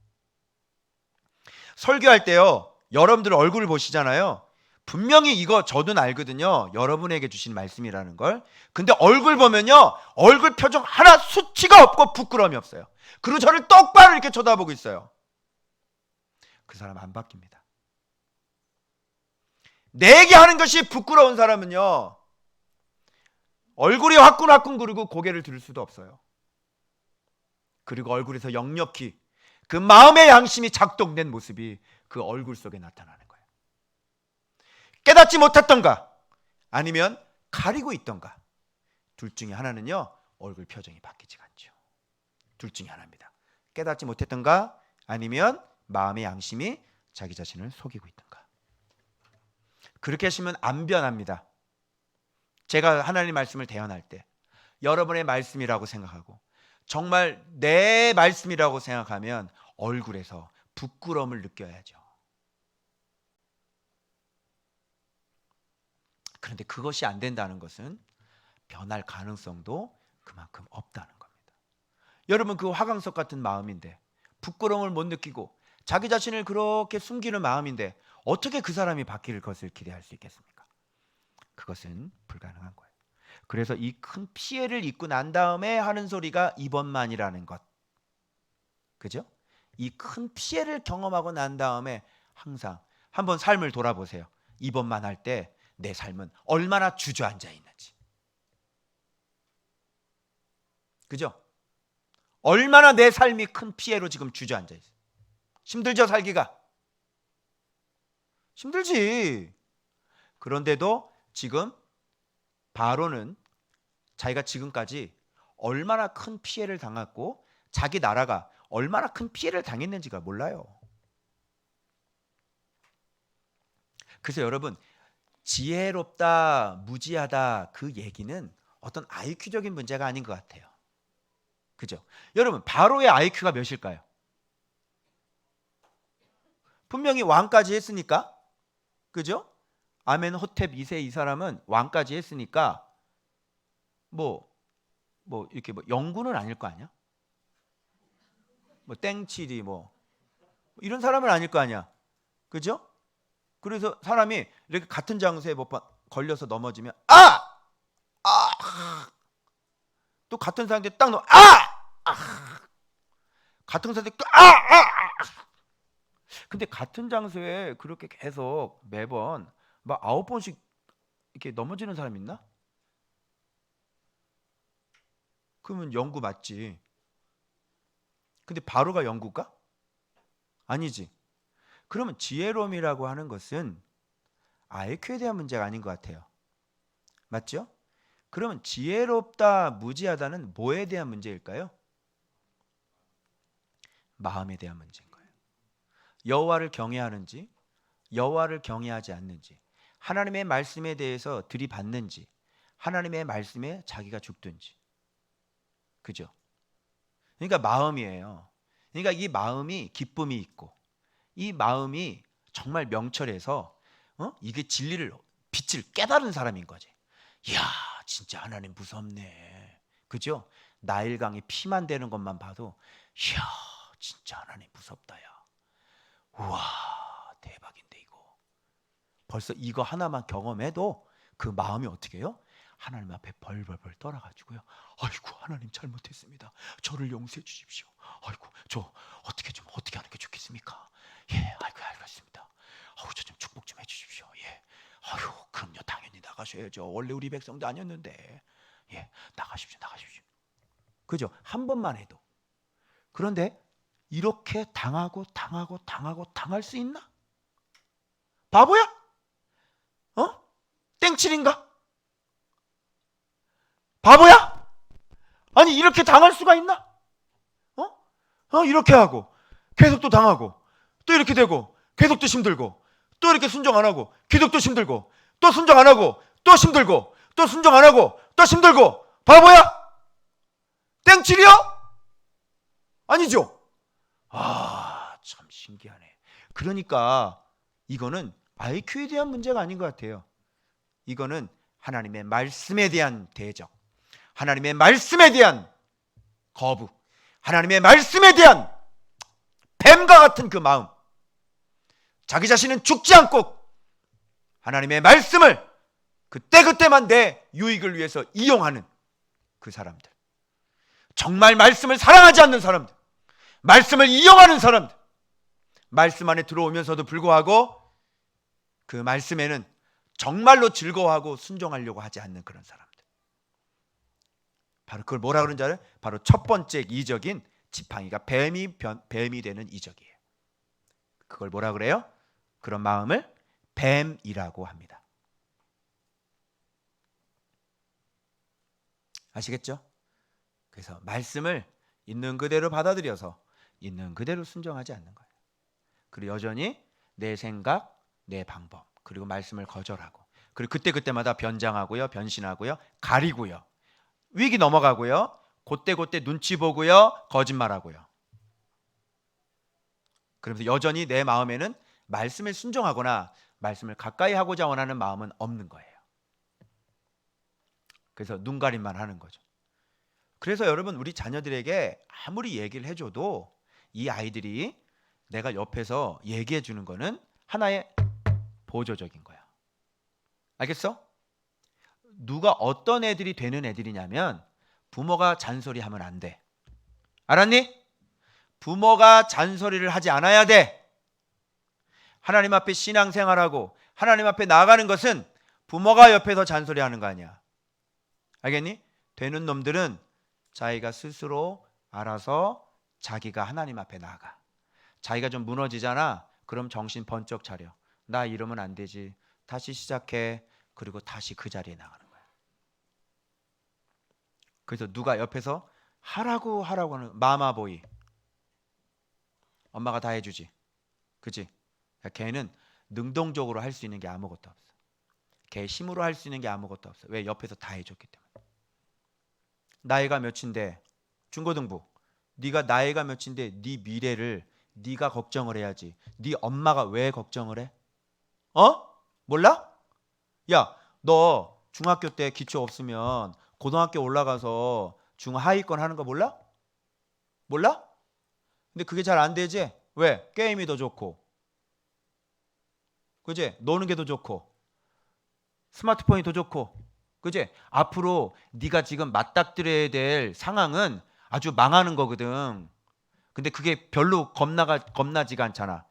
Speaker 1: 설교할 때요, 여러분들 얼굴을 보시잖아요. 분명히 이거 저도 알거든요. 여러분에게 주신 말씀이라는 걸. 근데 얼굴 보면요, 얼굴 표정 하나 수치가 없고 부끄러움이 없어요. 그리고 저를 똑바로 이렇게 쳐다보고 있어요. 그 사람 안 바뀝니다. 내 얘기하는 것이 부끄러운 사람은요, 얼굴이 화끈화끈 그리고 고개를 들을 수도 없어요. 그리고 얼굴에서 역력히 그 마음의 양심이 작동된 모습이 그 얼굴 속에 나타나는 거예요. 깨닫지 못했던가 아니면 가리고 있던가, 둘 중에 하나는요, 얼굴 표정이 바뀌지가 않죠. 둘 중에 하나입니다. 깨닫지 못했던가 아니면 마음의 양심이 자기 자신을 속이고 있던가. 그렇게 하시면 안 변합니다. 제가 하나님 말씀을 대언할 때 여러분의 말씀이라고 생각하고 정말 내 말씀이라고 생각하면 얼굴에서 부끄러움을 느껴야죠. 그런데 그것이 안 된다는 것은 변할 가능성도 그만큼 없다는 겁니다. 여러분, 그 화강석 같은 마음인데 부끄러움을 못 느끼고 자기 자신을 그렇게 숨기는 마음인데 어떻게 그 사람이 바뀔 것을 기대할 수 있겠습니까? 그것은 불가능한 거예요. 그래서 이 큰 피해를 입고 난 다음에 하는 소리가 이번만이라는 것. 그죠? 이 큰 피해를 경험하고 난 다음에 항상 한번 삶을 돌아보세요. 이번만 할 때 내 삶은 얼마나 주저앉아 있는지. 그죠? 얼마나 내 삶이 큰 피해로 지금 주저앉아 있어요. 힘들죠, 살기가? 힘들지. 그런데도 지금 바로는 자기가 지금까지 얼마나 큰 피해를 당했고 자기 나라가 얼마나 큰 피해를 당했는지가 몰라요. 그래서 여러분, 지혜롭다, 무지하다, 그 얘기는 어떤 IQ적인 문제가 아닌 것 같아요. 그죠? 여러분, 바로의 IQ가 몇일까요? 분명히 왕까지 했으니까. 그죠? 아멘호텝 2세 이 사람은 왕까지 했으니까 뭐 이렇게 뭐 영구는 아닐 거 아니야? 뭐 땡칠이 뭐 이런 사람은 아닐 거 아니야. 그죠? 그래서 사람이 이렇게 같은 장소에 몇 번 걸려서 넘어지면 또 같은 상태에 딱 넘어 같은 상태에 또 근데 같은 장소에 그렇게 계속 매번 막 9번씩 이렇게 넘어지는 사람 있나? 그러면 영구 맞지. 근데 바로가 영구일까? 아니지. 그러면 지혜로움이라고 하는 것은 IQ에 대한 문제가 아닌 것 같아요. 맞죠? 그러면 지혜롭다, 무지하다는 뭐에 대한 문제일까요? 마음에 대한 문제인 거예요. 여호와를 경외하는지, 여호와를 경외하지 않는지, 하나님의 말씀에 대해서 들이받는지, 하나님의 말씀에 자기가 죽든지. 그죠? 그러니까 마음이에요. 그러니까 이 마음이 기쁨이 있고 이 마음이 정말 명철해서 이게 진리를, 빛을 깨달은 사람인 거지. 이야, 진짜 하나님 무섭네. 그죠? 나일강이 피만 되는 것만 봐도 이야, 진짜 하나님 무섭다. 야, 우와, 대박인데 이거. 벌써 이거 하나만 경험해도 그 마음이 어떻게 해요? 하나님 앞에 벌벌벌 떨어가지고요. 아이고, 하나님 잘못했습니다. 저를 용서해 주십시오. 아이고, 저 어떻게 하는 게 좋겠습니까? 예, 아이고, 알겠습니다. 아이고, 저 좀 축복 좀 해주십시오. 예, 아이고, 그럼요, 당연히 나가셔야죠. 원래 우리 백성도 아니었는데, 예, 나가십시오. 그죠? 한 번만 해도. 그런데 이렇게 당할 수 있나? 바보야? 땡칠인가? 바보야? 아니, 이렇게 당할 수가 있나? 이렇게 하고 계속 또 당하고, 또 이렇게 되고, 계속 또 힘들고, 또 이렇게 순종 안 하고, 계속 또 힘들고, 또 순종 안 하고, 또 힘들고, 또 순종 안 하고, 또 힘들고. 바보야? 땡칠이야? 아니죠? 아, 참 신기하네. 그러니까 이거는 IQ에 대한 문제가 아닌 것 같아요. 이거는 하나님의 말씀에 대한 대적, 하나님의 말씀에 대한 거부, 하나님의 말씀에 대한 뱀과 같은 그 마음. 자기 자신은 죽지 않고 하나님의 말씀을 그때그때만 내 유익을 위해서 이용하는 그 사람들. 정말 말씀을 사랑하지 않는 사람들, 말씀을 이용하는 사람들, 말씀 안에 들어오면서도 불구하고 그 말씀에는 정말로 즐거워하고 순종하려고 하지 않는 그런 사람들. 바로 그걸 뭐라 그러는지 알아요? 바로 첫 번째 이적인 지팡이가 뱀이 되는 이적이에요. 그걸 뭐라 그래요? 그런 마음을 뱀이라고 합니다. 아시겠죠? 그래서 말씀을 있는 그대로 받아들여서 있는 그대로 순종하지 않는 거예요. 그리고 여전히 내 생각, 내 방법, 그리고 말씀을 거절하고, 그리고 그때그때마다 변장하고요, 변신하고요, 가리고요, 위기 넘어가고요, 그때그때 눈치 보고요, 거짓말하고요. 그러면서 여전히 내 마음에는 말씀에 순종하거나 말씀을 가까이 하고자 원하는 마음은 없는 거예요. 그래서 눈가림만 하는 거죠. 그래서 여러분, 우리 자녀들에게 아무리 얘기를 해줘도 이 아이들이 내가 옆에서 얘기해 주는 거는 하나의 보조적인 거야. 알겠어? 누가 어떤 애들이 되는 애들이냐면 부모가 잔소리하면 안 돼. 알았니? 부모가 잔소리를 하지 않아야 돼. 하나님 앞에 신앙생활하고 하나님 앞에 나아가는 것은 부모가 옆에서 잔소리하는 거 아니야. 알겠니? 되는 놈들은 자기가 스스로 알아서 자기가 하나님 앞에 나아가. 자기가 좀 무너지잖아. 그럼 정신 번쩍 차려. 나 이러면 안 되지. 다시 시작해. 그리고 다시 그 자리에 나가는 거야. 그래서 누가 옆에서 하라고 하는 마마보이. 엄마가 다 해주지. 그치? 걔는 능동적으로 할 수 있는 게 아무것도 없어. 걔 힘으로 할 수 있는 게 아무것도 없어. 왜? 옆에서 다 해줬기 때문에. 나이가 몇인데 중고등부. 네가 나이가 몇인데 네 미래를 네가 걱정을 해야지. 네 엄마가 왜 걱정을 해? 몰라? 야, 너 중학교 때 기초 없으면 고등학교 올라가서 중하위권 하는 거 몰라? 몰라? 근데 그게 잘 안 되지? 왜? 게임이 더 좋고, 그지? 노는 게 더 좋고, 스마트폰이 더 좋고, 그지? 앞으로 네가 지금 맞닥뜨려야 될 상황은 아주 망하는 거거든. 근데 그게 별로 겁나지가 않잖아.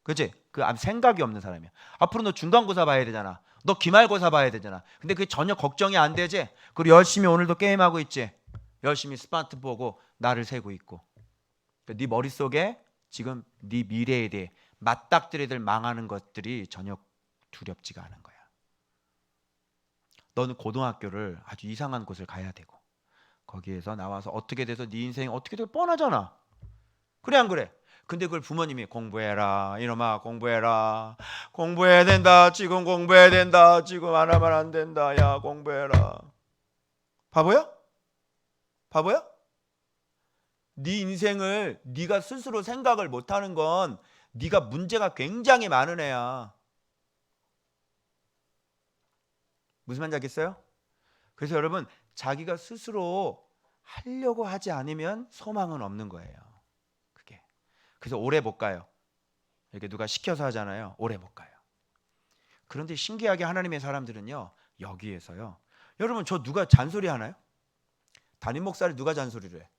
Speaker 1: 그지? 그 생각이 없는 사람이야. 앞으로 너 중간고사 봐야 되잖아. 너 기말고사 봐야 되잖아. 근데 그게 전혀 걱정이 안 되지? 그리고 열심히 오늘도 게임하고 있지? 열심히 스마트폰 보고 나를 세고 있고. 네 머릿속에 지금 네 미래에 대해 맞닥뜨려야 될 망하는 것들이 전혀 두렵지가 않은 거야. 너는 고등학교를 아주 이상한 곳을 가야 되고, 거기에서 나와서 어떻게 돼서 네 인생이 어떻게 되고 뻔하잖아. 그래 안 그래? 근데 그걸 부모님이 공부해라, 이놈아 공부해라, 공부해야 된다, 지금 공부해야 된다, 지금 안 하면 안 된다, 야 공부해라. 바보야? 바보야? 네 인생을 네가 스스로 생각을 못하는 건 네가 문제가 굉장히 많은 애야. 무슨 말인지 알겠어요? 그래서 여러분, 자기가 스스로 하려고 하지 않으면 소망은 없는 거예요. 그게. 그래서 오래 못 가요. 이렇게 누가 시켜서 하잖아요. 오래 못 가요. 그런데 신기하게 하나님의 사람들은요, 여기에서요. 여러분, 저 누가 잔소리 하나요? 담임 목사를 누가 잔소리를 해?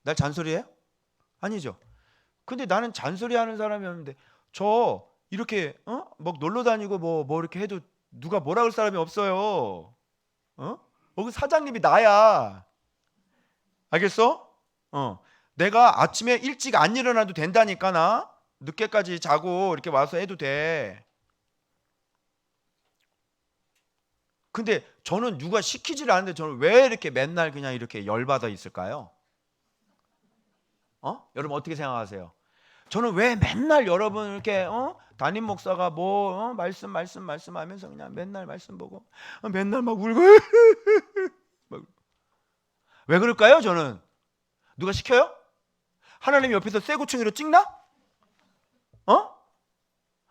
Speaker 1: 날 잔소리해요? 아니죠. 근데 나는 잔소리하는 사람이었는데 저 이렇게 막 놀러 다니고 뭐 이렇게 해도 누가 뭐라 할 사람이 없어요. 그 사장님이 나야. 알겠어? 내가 아침에 일찍 안 일어나도 된다니까. 나 늦게까지 자고 이렇게 와서 해도 돼. 근데 저는 누가 시키질 않는데 저는 왜 이렇게 맨날 그냥 이렇게 열받아 있을까요? 여러분 어떻게 생각하세요? 저는 왜 맨날 여러분 이렇게 담임 목사가 뭐 말씀하면서 그냥 맨날 말씀 보고 맨날 막 울고 막, 왜 그럴까요? 저는 누가 시켜요? 하나님 옆에서 쇠고충이로 찍나?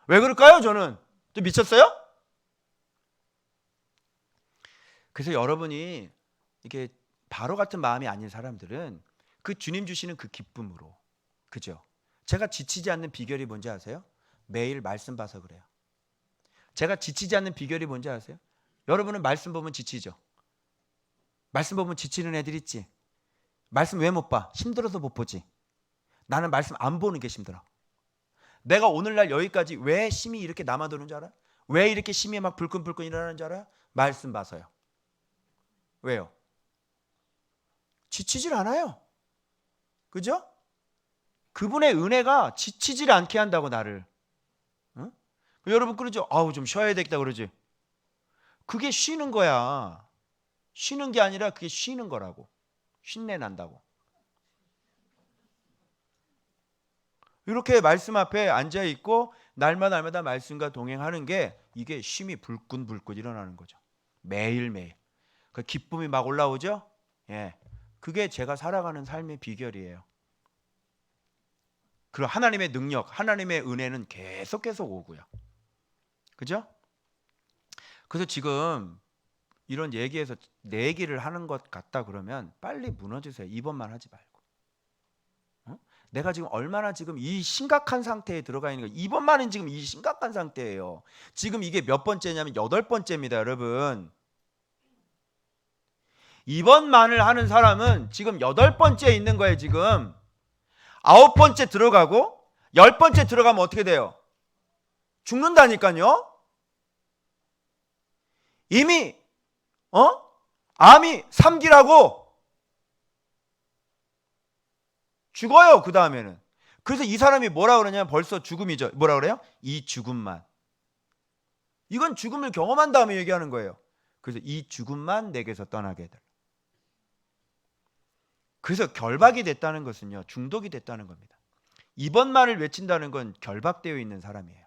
Speaker 1: 왜 그럴까요? 저는 좀 미쳤어요? 그래서 여러분이 이게 바로 같은 마음이 아닌 사람들은 그 주님 주시는 그 기쁨으로, 그죠? 제가 지치지 않는 비결이 뭔지 아세요? 매일 말씀 봐서 그래요. 제가 지치지 않는 비결이 뭔지 아세요? 여러분은 말씀 보면 지치죠. 말씀 보면 지치는 애들 있지. 말씀 왜 못 봐? 힘들어서 못 보지. 나는 말씀 안 보는 게 힘들어. 내가 오늘날 여기까지 왜 심이 이렇게 남아도는 줄 알아? 왜 이렇게 심이 막 불끈불끈 일어나는 줄 알아? 말씀 봐서요. 왜요? 지치질 않아요. 그죠? 그분의 은혜가 지치질 않게 한다고 나를. 응? 여러분 그러죠? 아우 좀 쉬어야 되겠다 그러지. 그게 쉬는 거야. 쉬는 게 아니라 그게 쉬는 거라고. 쉰내 난다고. 이렇게 말씀 앞에 앉아 있고 날마다 말씀과 동행하는 게 이게 쉼이 불끈불끈 일어나는 거죠. 매일매일. 그 기쁨이 막 올라오죠? 예. 그게 제가 살아가는 삶의 비결이에요. 그리고 하나님의 능력, 하나님의 은혜는 계속 오고요. 그죠? 그래서 지금 이런 얘기에서 내 얘기를 하는 것 같다 그러면 빨리 무너지세요. 이번만 하지 말고. 내가 지금 얼마나 지금 이 심각한 상태에 들어가 있는 거예요. 이번만은 지금 이 심각한 상태예요. 지금 이게 몇 번째냐면 8번째입니다, 여러분. 이번만을 하는 사람은 지금 8번째에 있는 거예요, 지금. 9번째 들어가고 10번째 들어가면 어떻게 돼요? 죽는다니까요. 이미 암이 3기라고 죽어요. 그 다음에는. 그래서 이 사람이 뭐라 그러냐면 벌써 죽음이죠. 뭐라 그래요? 이 죽음만. 이건 죽음을 경험한 다음에 얘기하는 거예요. 그래서 이 죽음만 내게서 떠나게 해달라. 그래서 결박이 됐다는 것은요, 중독이 됐다는 겁니다. 이번 말을 외친다는 건 결박되어 있는 사람이에요.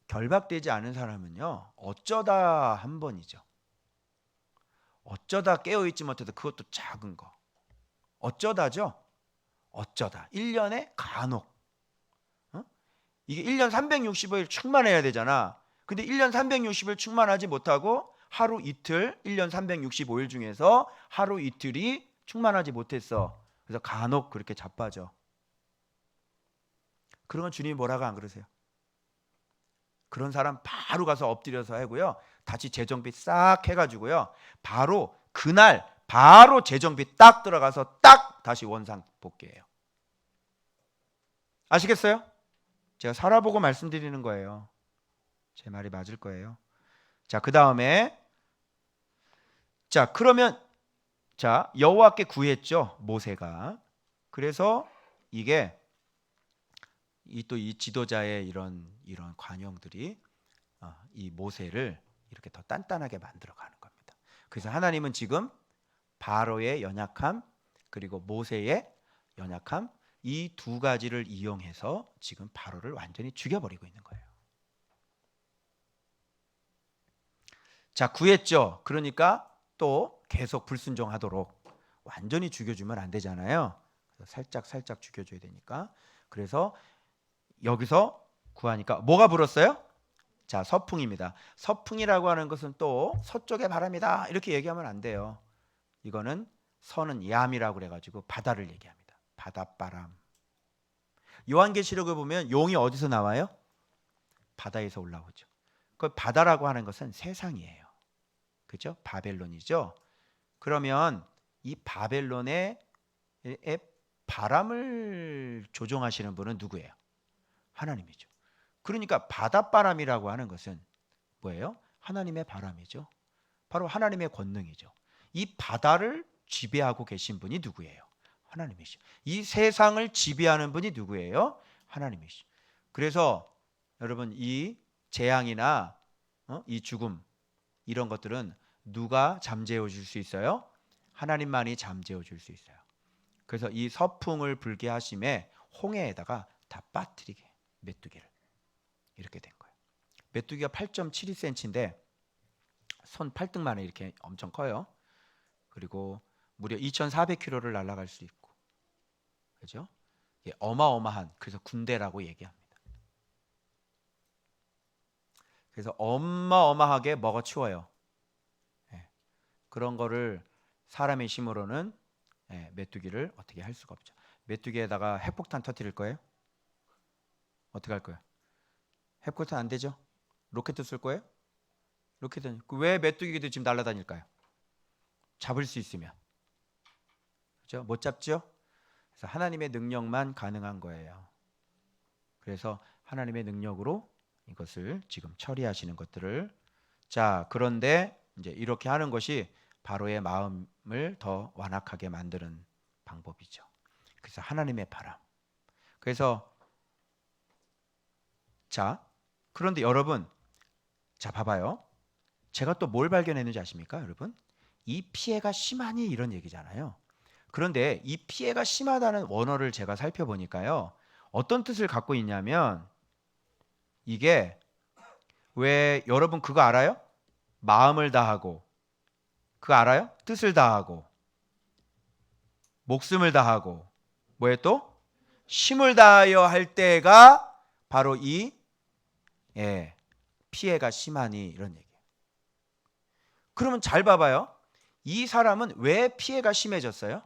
Speaker 1: 결박되지 않은 사람은요, 어쩌다 한 번이죠. 어쩌다 깨어있지 못해도 그것도 작은 거. 어쩌다죠? 어쩌다. 1년에 간혹. 이게 1년 365일 충만해야 되잖아. 근데 1년 360일 충만하지 못하고 하루 이틀, 1년 365일 중에서 하루 이틀이 충만하지 못했어. 그래서 간혹 그렇게 자빠져. 그러면 주님이 뭐라고 안 그러세요? 그런 사람 바로 가서 엎드려서 하고요. 다시 재정비 싹 해가지고요. 바로 그날 바로 재정비 딱 들어가서 딱 다시 원상 복귀해요. 아시겠어요? 제가 살아보고 말씀드리는 거예요. 제 말이 맞을 거예요. 자, 그 다음에 자, 그러면 자, 여호와께 구했죠, 모세가. 그래서 이게 이 지도자의 이런 관용들이 이 모세를 이렇게 더 단단하게 만들어 가는 겁니다. 그래서 하나님은 지금 바로의 연약함 그리고 모세의 연약함 이 두 가지를 이용해서 지금 바로를 완전히 죽여버리고 있는 거예요. 자, 구했죠. 그러니까 또 계속 불순종하도록 완전히 죽여주면 안 되잖아요. 살짝 죽여줘야 되니까. 그래서 여기서 구하니까 뭐가 불었어요? 자, 서풍입니다. 서풍이라고 하는 것은 또 서쪽의 바람이다 이렇게 얘기하면 안 돼요. 이거는 서는 얌이라고 그래가지고 바다를 얘기합니다. 바닷바람. 요한계시록을 보면 용이 어디서 나와요? 바다에서 올라오죠. 그 바다라고 하는 것은 세상이에요. 그죠? 바벨론이죠. 그러면 이 바벨론의 바람을 조종하시는 분은 누구예요? 하나님이죠. 그러니까 바닷바람이라고 하는 것은 뭐예요? 하나님의 바람이죠. 바로 하나님의 권능이죠. 이 바다를 지배하고 계신 분이 누구예요? 하나님이시죠. 이 세상을 지배하는 분이 누구예요? 하나님이시죠. 그래서 여러분 이 재앙이나 이 죽음 이런 것들은 누가 잠재워 줄 수 있어요? 하나님만이 잠재워 줄 수 있어요. 그래서 이 서풍을 불게 하심에 홍해에다가 다 빠뜨리게 메뚜기를 이렇게 된 거예요. 메뚜기가 8.72cm인데 손 팔등만에 이렇게 엄청 커요. 그리고 무려 2,400km를 날아갈 수 있고, 그죠? 예, 어마어마한, 그래서 군대라고 얘기합니다. 그래서 어마어마하게 먹어치워요. 예, 그런 거를 사람의 힘으로는 메뚜기를 어떻게 할 수가 없죠. 메뚜기에다가 핵폭탄 터뜨릴 거예요? 어떻게 할 거예요? 핵폭탄 안 되죠? 로켓 쓸 거예요? 로켓은 왜 메뚜기도 지금 날아다닐까요? 잡을 수 있으면, 그렇죠? 못 잡죠? 그래서 하나님의 능력만 가능한 거예요. 그래서 하나님의 능력으로 이것을 지금 처리하시는 것들을, 자, 그런데 이제 이렇게 하는 것이 바로의 마음을 더 완악하게 만드는 방법이죠. 그래서 하나님의 바람. 그래서 자, 그런데 여러분, 자, 봐봐요. 제가 또 뭘 발견했는지 아십니까, 여러분? 이 피해가 심하니 이런 얘기잖아요. 그런데 이 피해가 심하다는 원어를 제가 살펴보니까요, 어떤 뜻을 갖고 있냐면, 이게 왜 여러분 그거 알아요? 마음을 다하고, 그거 알아요? 뜻을 다하고, 목숨을 다하고, 뭐에 또? 힘을 다하여 할 때가 바로 이 피해가 심하니 이런 얘기예요. 그러면 잘 봐봐요. 이 사람은 왜 피해가 심해졌어요?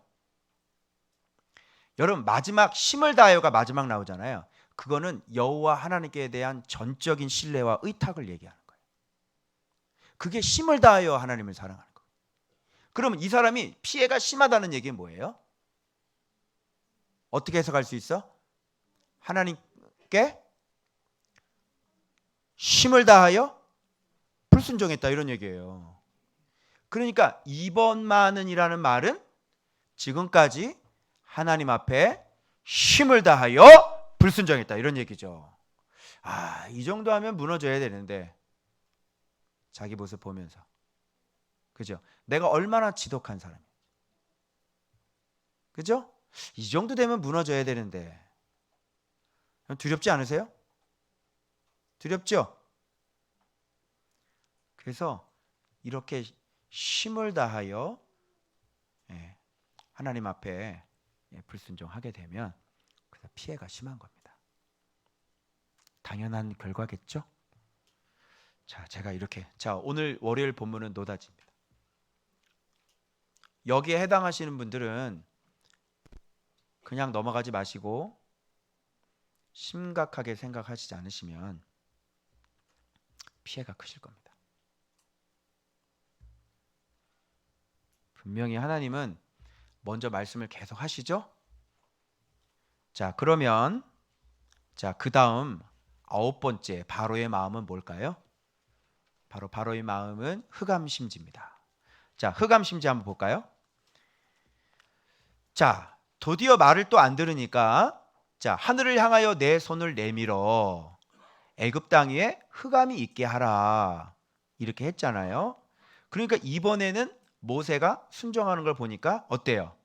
Speaker 1: 여러분, 마지막 힘을 다하여가 마지막 나오잖아요. 그거는 여호와 하나님께 대한 전적인 신뢰와 의탁을 얘기하는 거예요. 그게 힘을 다하여 하나님을 사랑하는 거예요. 그러면 이 사람이 피해가 심하다는 얘기는 뭐예요? 어떻게 해석할 수 있어? 하나님께 힘을 다하여 불순종했다 이런 얘기예요. 그러니까 이번만은이라는 말은 지금까지 하나님 앞에 힘을 다하여 불순종했다 이런 얘기죠. 아, 이 정도 하면 무너져야 되는데, 자기 모습 보면서, 그죠? 내가 얼마나 지독한 사람이야, 그죠? 이 정도 되면 무너져야 되는데, 두렵지 않으세요? 두렵죠? 그래서 이렇게 힘을 다하여 하나님 앞에 불순종하게 되면 그래서 피해가 심한 겁니다. 당연한 결과겠죠? 자, 제가 이렇게, 자, 오늘 월요일 본문은 노다지입니다. 여기에 해당하시는 분들은 그냥 넘어가지 마시고 심각하게 생각하시지 않으시면 피해가 크실 겁니다. 분명히 하나님은 먼저 말씀을 계속 하시죠? 자, 그러면 자, 그 다음 9번째 바로의 마음은 뭘까요? 바로 바로의 마음은 흑암심지입니다. 자, 흑암심지 한번 볼까요? 자, 드디어 말을 또 안 들으니까, 자, 하늘을 향하여 내 손을 내밀어 애굽 땅 위에 흑암이 있게 하라 이렇게 했잖아요. 그러니까 이번에는 모세가 순종하는 걸 보니까 어때요?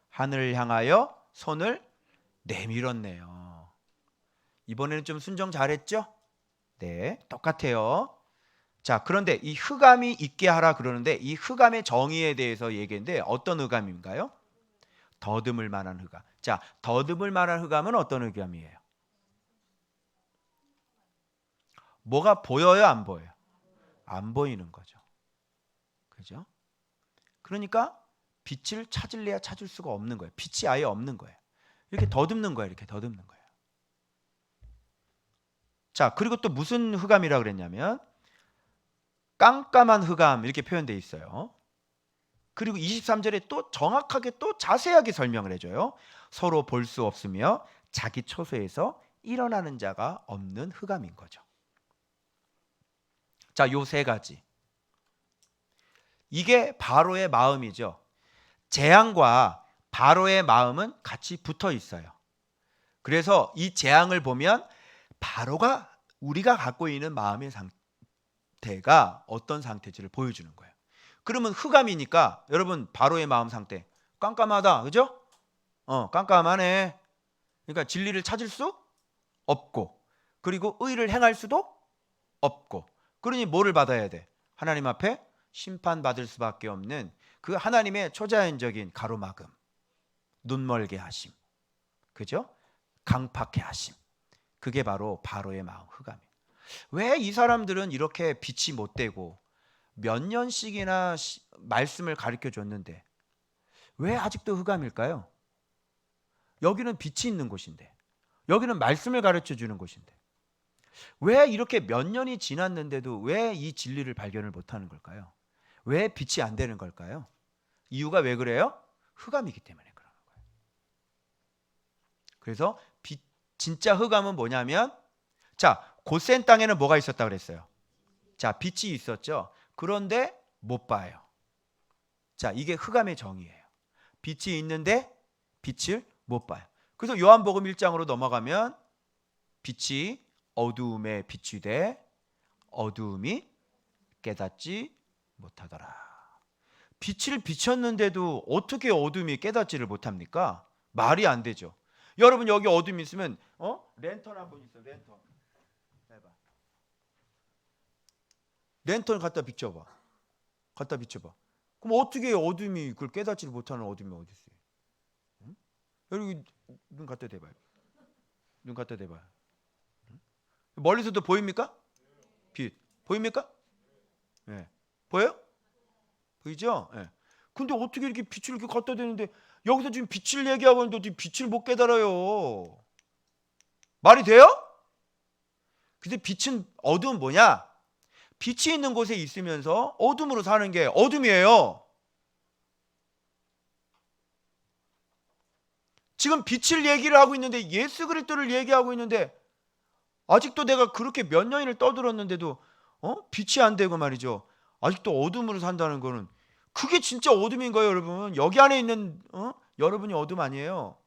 Speaker 1: 하늘을 향하여 손을 내밀었네요. 이번에는 좀 순종 잘했죠? 네, 똑같아요. 자, 그런데 이 흑암이 있게 하라 그러는데 이 흑암의 정의에 대해서 얘기했는데 어떤 흑암인가요? 더듬을 만한 흑암. 자, 더듬을 만한 흑암은 어떤 흑암이에요? 뭐가 보여요, 안 보여요? 안 보이는 거죠. 그죠? 그러니까 빛을 찾을래야 찾을 수가 없는 거예요. 빛이 아예 없는 거예요. 이렇게 더듬는 거예요. 이렇게 더듬는 거예요. 자, 그리고 또 무슨 흑암이라 그랬냐면 깜깜한 흑암 이렇게 표현되어 있어요. 그리고 23절에 또 정확하게 또 자세하게 설명을 해줘요. 서로 볼 수 없으며 자기 처소에서 일어나는 자가 없는 흑암인 거죠. 자, 요 세 가지. 이게 바로의 마음이죠. 재앙과 바로의 마음은 같이 붙어 있어요. 그래서 이 재앙을 보면 바로가 우리가 갖고 있는 마음의 상태가 어떤 상태인지를 보여주는 거예요. 그러면 흑암이니까 여러분 바로의 마음 상태 깜깜하다, 그죠? 깜깜하네. 그러니까 진리를 찾을 수 없고, 그리고 의를 행할 수도 없고, 그러니 뭐를 받아야 돼? 하나님 앞에 심판받을 수밖에 없는 그 하나님의 초자연적인 가로막음, 눈멀게 하심, 그죠? 강팍해 하심. 그게 바로 바로의 마음, 흑암이에요. 왜 이 사람들은 이렇게 빛이 못 되고 몇 년씩이나 말씀을 가르쳐 줬는데 왜 아직도 흑암일까요? 여기는 빛이 있는 곳인데, 여기는 말씀을 가르쳐 주는 곳인데, 왜 이렇게 몇 년이 지났는데도 왜 이 진리를 발견을 못하는 걸까요? 왜 빛이 안 되는 걸까요? 이유가 왜 그래요? 흑암이기 때문에 그러는 거예요. 그래서 진짜 흑암은 뭐냐면, 자, 고센 땅에는 뭐가 있었다 그랬어요? 자, 빛이 있었죠. 그런데 못 봐요. 자, 이게 흑암의 정의예요. 빛이 있는데 빛을 못 봐요. 그래서 요한복음 1장으로 넘어가면 빛이 어두움에 비추되 어두움이 깨닫지 못하더라. 빛을 비췄는데도 어떻게 어둠이 깨닫지를 못합니까? 말이 안 되죠. 여러분 여기 어둠이 있으면 랜턴 한 번 있어. 랜턴 해봐. 랜턴 갖다 비춰봐. 갖다 비춰봐. 그럼 어떻게 어둠이 그걸 깨닫지를 못하는 어둠이 어디 있어요? 응? 여기 눈 갖다 대봐요. 눈 갖다 대봐요. 응? 멀리서도 보입니까? 빛 보입니까? 네. 보여요? 보이죠? 네. 근데 어떻게 이렇게 빛을 이렇게 갖다 대는데 여기서 지금 빛을 얘기하고 있는데 지금 빛을 못 깨달아요. 말이 돼요? 근데 빛은 어두운 뭐냐? 빛이 있는 곳에 있으면서 어둠으로 사는 게 어둠이에요. 지금 빛을 얘기를 하고 있는데 예수 그리스도를 얘기하고 있는데 아직도 내가 그렇게 몇 년을 떠들었는데도 빛이 안 되고 말이죠. 아직도 어둠으로 산다는 거는 그게 진짜 어둠인 거예요, 여러분. 여기 안에 있는 여러분이 어둠 아니에요.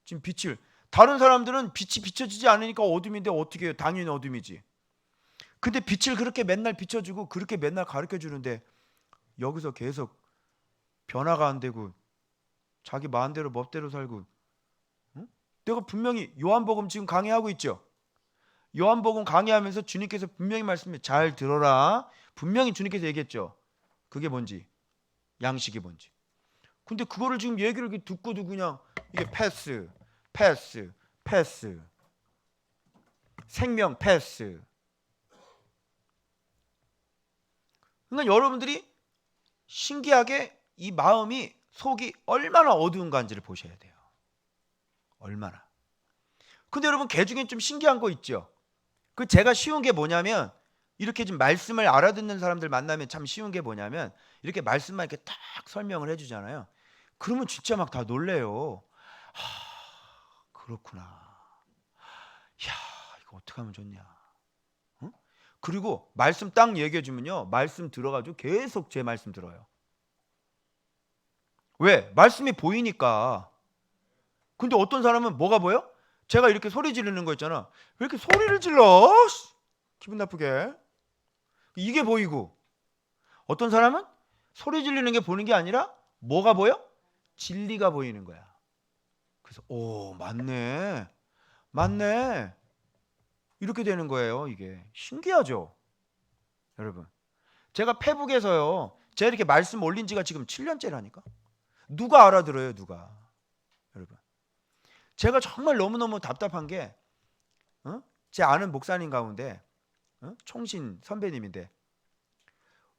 Speaker 1: 지금 빛을 다른 사람들은 빛이 비춰지지 않으니까 어둠인데 어떻게 해요? 당연히 어둠이지. 근데 빛을 그렇게 맨날 비춰주고 그렇게 맨날 가르쳐주는데 여기서 계속 변화가 안 되고 자기 마음대로 멋대로 살고 내가 분명히 요한복음 지금 강의하고 있죠. 요한복음 강의하면서 주님께서 분명히 말씀해 잘 들어라. 분명히 주님께서 얘기했죠. 그게 뭔지, 양식이 뭔지. 근데 그거를 지금 얘기를 이렇게 듣고도 그냥 이게 패스, 생명 패스. 그러니까 여러분들이 신기하게 이 마음이 속이 얼마나 어두운 간지를 보셔야 돼요. 얼마나. 근데 여러분 개 중에 좀 신기한 거 있죠. 그 제가 쉬운 게 뭐냐면 이렇게 좀 말씀을 알아듣는 사람들 만나면 참 쉬운 게 뭐냐면 이렇게 말씀만 이렇게 딱 설명을 해주잖아요. 그러면 진짜 막 다 놀래요. 그렇구나. 야, 이거 어떻게 하면 좋냐. 응? 그리고 말씀 딱 얘기해주면요, 말씀 들어가지고 계속 제 말씀 들어요. 왜? 말씀이 보이니까. 근데 어떤 사람은 뭐가 보여? 제가 이렇게 소리 지르는 거 있잖아. 왜 이렇게 소리를 질러? 기분 나쁘게. 이게 보이고. 어떤 사람은 소리 지르는 게 보이는 게 아니라 뭐가 보여? 진리가 보이는 거야. 그래서 오, 맞네. 맞네. 이렇게 되는 거예요. 이게 신기하죠, 여러분. 제가 페북에서요, 제가 이렇게 말씀 올린 지가 지금 7년째라니까. 누가 알아들어요, 누가. 여러분, 제가 정말 너무너무 답답한 게 제 아는 목사님 가운데 총신 선배님인데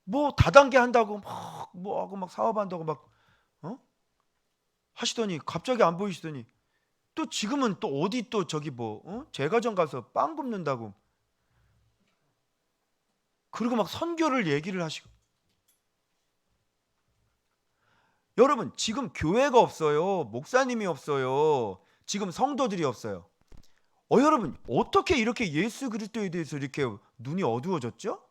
Speaker 1: 뭐 다단계 한다고 막 뭐 하고 막 사업한다고 막 하시더니 갑자기 안 보이시더니 또 지금은 또 어디 또 저기 뭐 제과점 가서 빵 굽는다고 그리고 막 선교를 얘기를 하시고. 여러분 지금 교회가 없어요. 목사님이 없어요. 지금 성도들이 없어요. 여러분 어떻게 이렇게 예수 그리스도에 대해서 이렇게 눈이 어두워졌죠?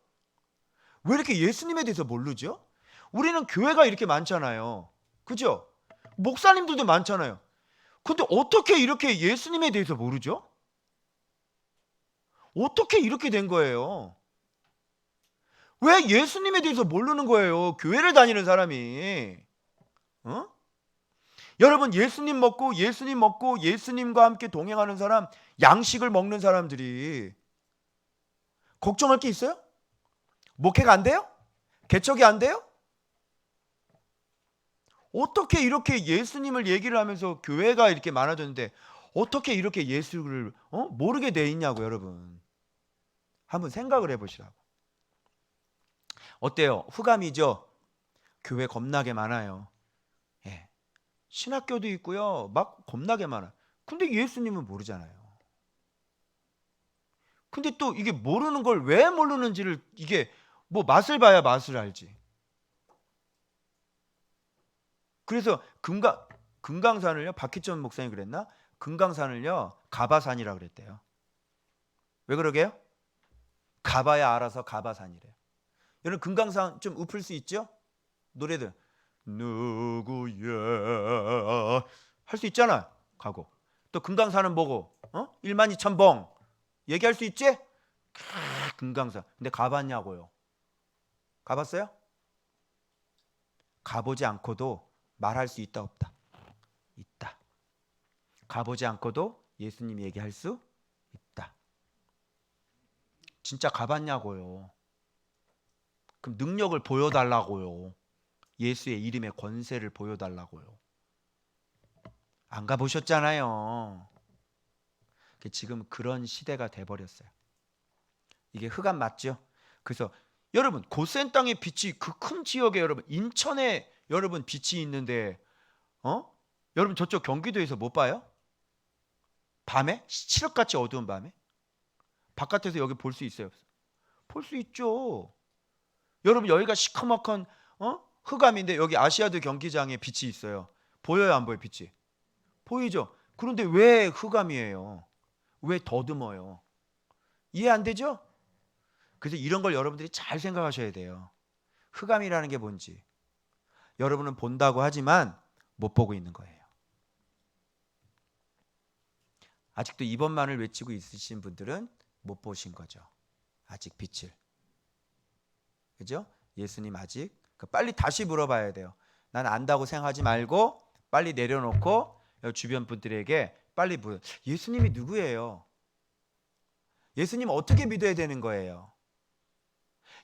Speaker 1: 왜 이렇게 예수님에 대해서 모르죠? 우리는 교회가 이렇게 많잖아요. 그죠? 목사님들도 많잖아요. 근데 어떻게 이렇게 예수님에 대해서 모르죠? 어떻게 이렇게 된 거예요? 왜 예수님에 대해서 모르는 거예요? 교회를 다니는 사람이. 여러분 예수님 먹고 예수님과 함께 동행하는 사람, 양식을 먹는 사람들이 걱정할 게 있어요? 목회가 안 돼요? 개척이 안 돼요? 어떻게 이렇게 예수님을 얘기를 하면서 교회가 이렇게 많아졌는데 어떻게 이렇게 예수를 모르게 돼 있냐고 여러분. 한번 생각을 해보시라고. 어때요? 흑암이죠? 교회 겁나게 많아요. 예. 신학교도 있고요. 막 겁나게 많아요. 근데 예수님은 모르잖아요. 근데 또 이게 모르는 걸 왜 모르는지를 이게 뭐 맛을 봐야 맛을 알지. 그래서 금강산을요. 박희천 목사님 그랬나? 금강산을요. 가바산이라 그랬대요. 왜 그러게요? 가봐야 알아서 가바산이래요. 여러분 금강산 좀 읊을 수 있죠? 노래들 누구야 할 수 있잖아. 가고 또 금강산은 뭐고? 12,000봉 얘기할 수 있지? 금강산. 근데 가봤냐고요? 가봤어요? 가보지 않고도 말할 수 있다 없다? 있다. 가보지 않고도 예수님 얘기할 수 있다. 진짜 가봤냐고요? 그럼 능력을 보여달라고요. 예수의 이름의 권세를 보여달라고요. 안 가보셨잖아요. 지금 그런 시대가 돼버렸어요. 이게 흑암 맞죠? 그래서 여러분 고센 땅의 빛이 그 큰 지역에 여러분 인천에 여러분 빛이 있는데 여러분 저쪽 경기도에서 못 봐요? 밤에? 칠흑같이 어두운 밤에? 바깥에서 여기 볼 수 있어요? 볼 수 있죠. 여러분 여기가 시커멓건 흑암인데 여기 아시아드 경기장에 빛이 있어요. 보여요 안 보여요 빛이? 보이죠? 그런데 왜 흑암이에요? 왜 더듬어요? 이해 안 되죠? 그래서 이런 걸 여러분들이 잘 생각하셔야 돼요. 흑암이라는 게 뭔지. 여러분은 본다고 하지만 못 보고 있는 거예요. 아직도 이번만을 외치고 있으신 분들은 못 보신 거죠. 아직 빛을. 그죠? 예수님 아직 빨리 다시 물어봐야 돼요. 난 안다고 생각하지 말고 빨리 내려놓고 주변 분들에게 빨리 물어. 예수님이 누구예요? 예수님 어떻게 믿어야 되는 거예요?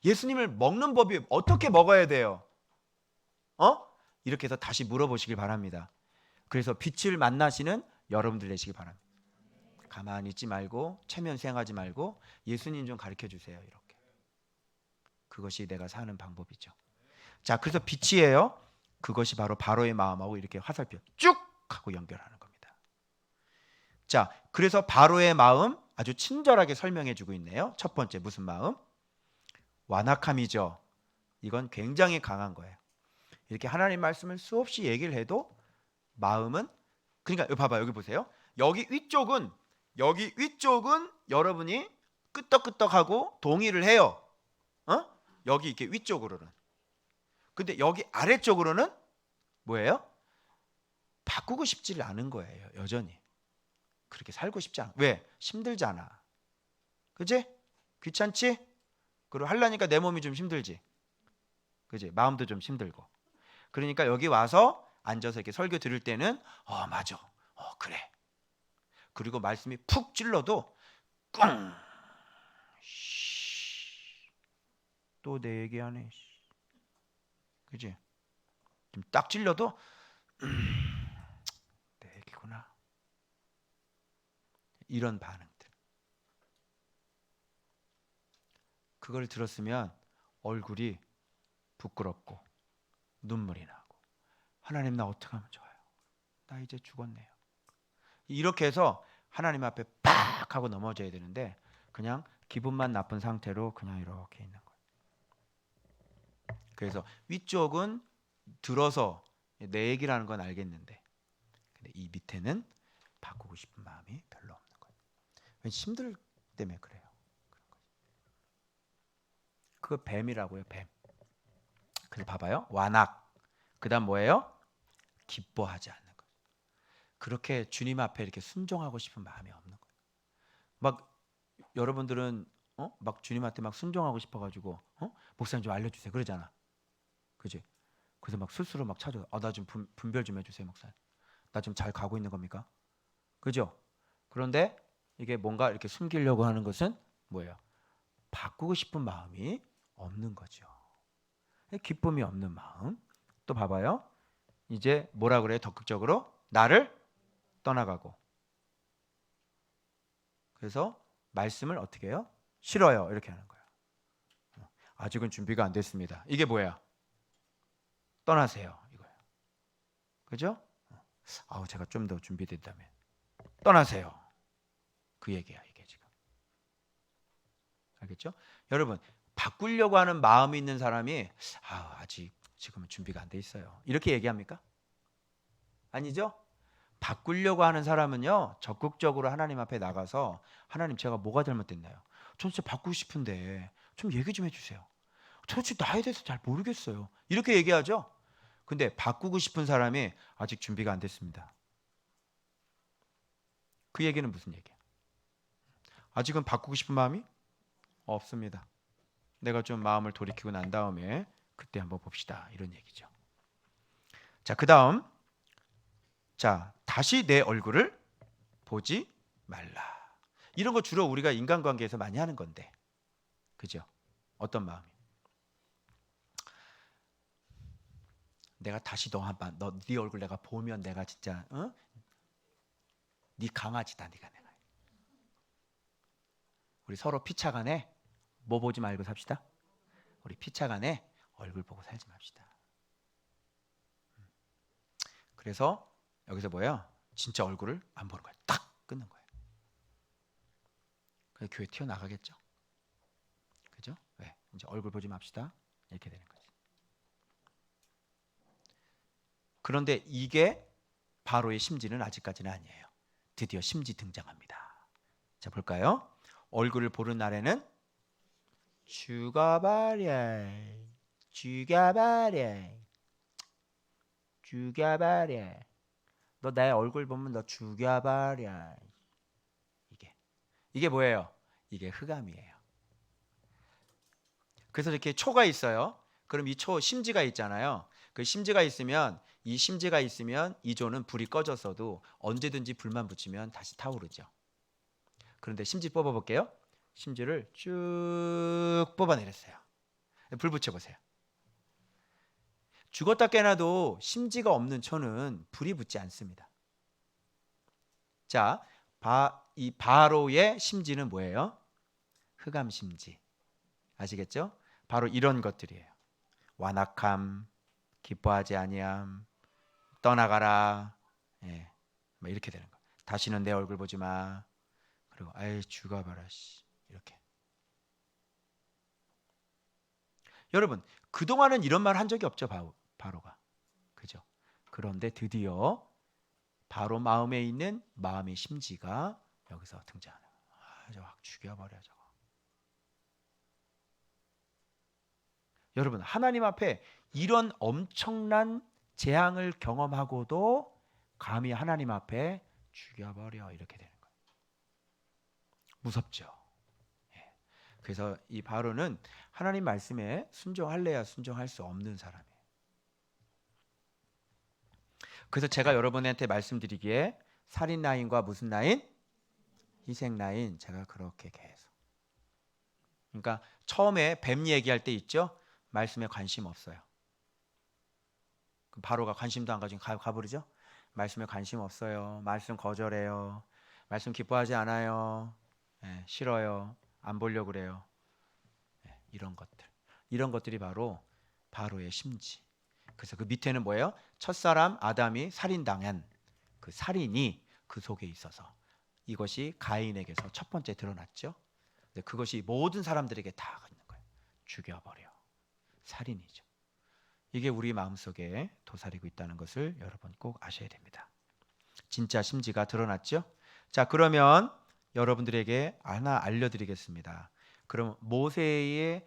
Speaker 1: 예수님을 먹는 법이 어떻게 먹어야 돼요? 이렇게 해서 다시 물어보시길 바랍니다. 그래서 빛을 만나시는 여러분들 되시기 바랍니다. 가만히 있지 말고 체면 수행하지 말고 예수님 좀 가르쳐 주세요. 이렇게. 그것이 내가 사는 방법이죠. 자, 그래서 빛이에요. 그것이 바로 바로의 마음하고 이렇게 화살표 쭉 하고 연결하는 겁니다. 자, 그래서 바로의 마음 아주 친절하게 설명해 주고 있네요. 첫 번째 무슨 마음? 완악함이죠. 이건 굉장히 강한 거예요. 이렇게 하나님 말씀을 수없이 얘기를 해도 마음은 그러니까 여기 봐봐요. 여기 보세요. 여기 위쪽은 여러분이 끄떡끄떡하고 동의를 해요. 여기 이렇게 위쪽으로는. 근데 여기 아래쪽으로는 뭐예요? 바꾸고 싶지를 않은 거예요. 여전히. 그렇게 살고 싶지 않아. 왜? 힘들잖아. 그지? 귀찮지? 그리고 하려니까 내 몸이 좀 힘들지. 그지? 마음도 좀 힘들고. 그러니까 여기 와서 앉아서 이렇게 설교 들을 때는 맞아. 그래. 그리고 말씀이 푹 찔러도 꽝. 또 내 얘기하네. 그지? 좀 딱 찔려도 내 얘기구나. 이런 반응들. 그걸 들었으면 얼굴이 부끄럽고 눈물이 나고 하나님 나 어떻게 하면 좋아요? 나 이제 죽었네요. 이렇게 해서 하나님 앞에 팍 하고 넘어져야 되는데 그냥 기분만 나쁜 상태로 그냥 이렇게 있는 거예요. 그래서 위쪽은 들어서 내 얘기라는 건 알겠는데 근데 이 밑에는 바꾸고 싶은 마음이 별로 없는 거예요. 힘들 때문에 그래요. 그거 뱀이라고요. 뱀. 그래서 봐봐요. 완악. 그 다음 뭐예요? 기뻐하지 않는 거예요. 그렇게 주님 앞에 이렇게 순종하고 싶은 마음이 없는 거예요. 막 여러분들은 막 주님한테 막 순종하고 싶어가지고 목사님 좀 알려주세요 그러잖아. 그지? 그래서 막 스스로 막 찾아. 나 좀 분별 좀 해주세요 목사님. 나 좀 잘 가고 있는 겁니까? 그죠? 그런데 이게 뭔가 이렇게 숨기려고 하는 것은 뭐예요? 바꾸고 싶은 마음이 없는 거죠. 기쁨이 없는 마음. 또 봐봐요. 이제 뭐라 그래요? 더 극적으로 나를 떠나가고. 그래서 말씀을 어떻게 해요? 싫어요. 이렇게 하는 거예요. 아직은 준비가 안 됐습니다. 이게 뭐야? 떠나세요. 이거예요. 그죠? 아우 제가 좀 더 준비됐다면 떠나세요. 그 얘기야 이게 지금. 알겠죠? 여러분 바꾸려고 하는 마음이 있는 사람이 아직 지금은 준비가 안 돼 있어요. 이렇게 얘기합니까? 아니죠? 바꾸려고 하는 사람은요 적극적으로 하나님 앞에 나가서 하나님 제가 뭐가 잘못됐나요? 전 진짜 바꾸고 싶은데 좀 얘기 좀 해주세요. 저 지금 나에 대해서 잘 모르겠어요. 이렇게 얘기하죠. 근데 바꾸고 싶은 사람이 아직 준비가 안 됐습니다. 그 얘기는 무슨 얘기야? 아직은 바꾸고 싶은 마음이 없습니다. 내가 좀 마음을 돌이키고 난 다음에 그때 한번 봅시다. 이런 얘기죠. 자, 그 다음. 자, 다시 내 얼굴을 보지 말라. 이런 거 주로 우리가 인간관계에서 많이 하는 건데. 그죠? 어떤 마음이? 내가 다시 네 얼굴 내가 보면 내가 진짜 네 강아지다 네가 내가. 우리 서로 피차간에 뭐 보지 말고 삽시다. 우리 피차간에 얼굴 보고 살지 맙시다. 그래서 여기서 뭐예요? 진짜 얼굴을 안 보는 거예요. 딱 끊는 거예요. 그래서 교회 튀어나가겠죠. 그죠? 왜? 이제 얼굴 보지 맙시다. 이렇게 되는 거지. 그런데 이게 바로의 심지는 아직까지는 아니에요. 드디어 심지 등장합니다. 자, 볼까요? 얼굴을 보는 날에는 죽어버려. 너 내 얼굴 보면 너 죽여버려. 이게 뭐예요? 이게 흑암이에요. 그래서 이렇게 초가 있어요. 그럼 이 초 심지가 있잖아요. 그 심지가 있으면 이 조는 불이 꺼졌어도 언제든지 불만 붙이면 다시 타오르죠. 그런데 심지 뽑아볼게요. 심지를 쭉 뽑아내렸어요. 불 붙여보세요. 죽었다 깨나도 심지가 없는 초는 불이 붙지 않습니다. 자, 이 바로의 심지는 뭐예요? 흑암 심지. 아시겠죠? 바로 이런 것들이에요. 완악함, 기뻐하지 아니함, 떠나가라. 예, 뭐 이렇게 되는 거. 다시는 내 얼굴 보지 마. 그리고 아이 죽어봐라 씨. 이렇게. 여러분 그동안은 이런 말 한 적이 없죠. 바로가. 그죠? 그런데 드디어 바로 마음에 있는 마음의 심지가 여기서 등장하는 거예요. 저 확 죽여버려 저거. 여러분 하나님 앞에 이런 엄청난 재앙을 경험하고도 감히 하나님 앞에 죽여버려 이렇게 되는 거예요. 무섭죠. 예. 그래서 이 바로는 하나님 말씀에 순종할래야 순종할 수 없는 사람이에요. 그래서 제가 여러분한테 말씀드리기에 살인 라인과 무슨 라인? 희생 라인 제가 그렇게 계속. 그러니까 처음에 뱀 얘기할 때 있죠? 말씀에 관심 없어요. 바로가 관심도 안 가지고 가버리죠? 말씀에 관심 없어요. 말씀 거절해요. 말씀 기뻐하지 않아요. 예, 싫어요. 안 보려고 그래요. 예, 이런 것들이 바로 바로의 심지. 그래서 그 밑에는 뭐예요? 첫사람 아담이 살인당한 그 살인이 그 속에 있어서 이것이 가인에게서 첫 번째 드러났죠. 근데 그것이 모든 사람들에게 다 있는 거예요. 죽여버려. 살인이죠. 이게 우리 마음속에 도사리고 있다는 것을 여러분 꼭 아셔야 됩니다. 진짜 심지가 드러났죠? 자, 그러면 여러분들에게 하나 알려드리겠습니다. 그럼 모세의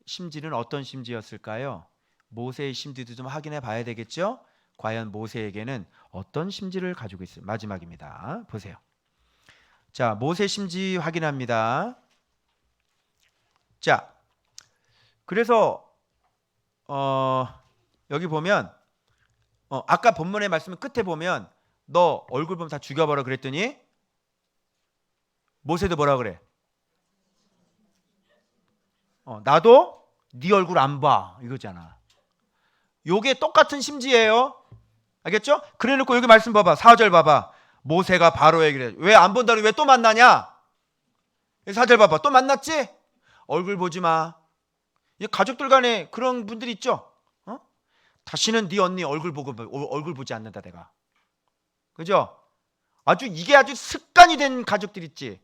Speaker 1: 심지는 어떤 심지였을까요? 모세의 심지도 좀 확인해 봐야 되겠죠? 과연 모세에게는 어떤 심지를 가지고 있어요? 마지막입니다. 보세요. 자, 모세 심지 확인합니다. 자, 그래서 여기 보면 아까 본문의 말씀 끝에 보면 너 얼굴 보면 다 죽여버려 그랬더니 모세도 뭐라 그래? 나도 네 얼굴 안 봐 이거잖아. 요게 똑같은 심지예요. 알겠죠? 그래놓고 여기 말씀 봐봐. 4절 봐봐. 모세가 바로에게 그래. 왜 안 본다니 왜 또 만나냐? 4절 봐봐. 또 만났지? 얼굴 보지 마. 가족들 간에 그런 분들이 있죠. 다시는 네 언니 얼굴 보지 않는다 내가. 그죠? 이게 아주 습관이 된 가족들 있지.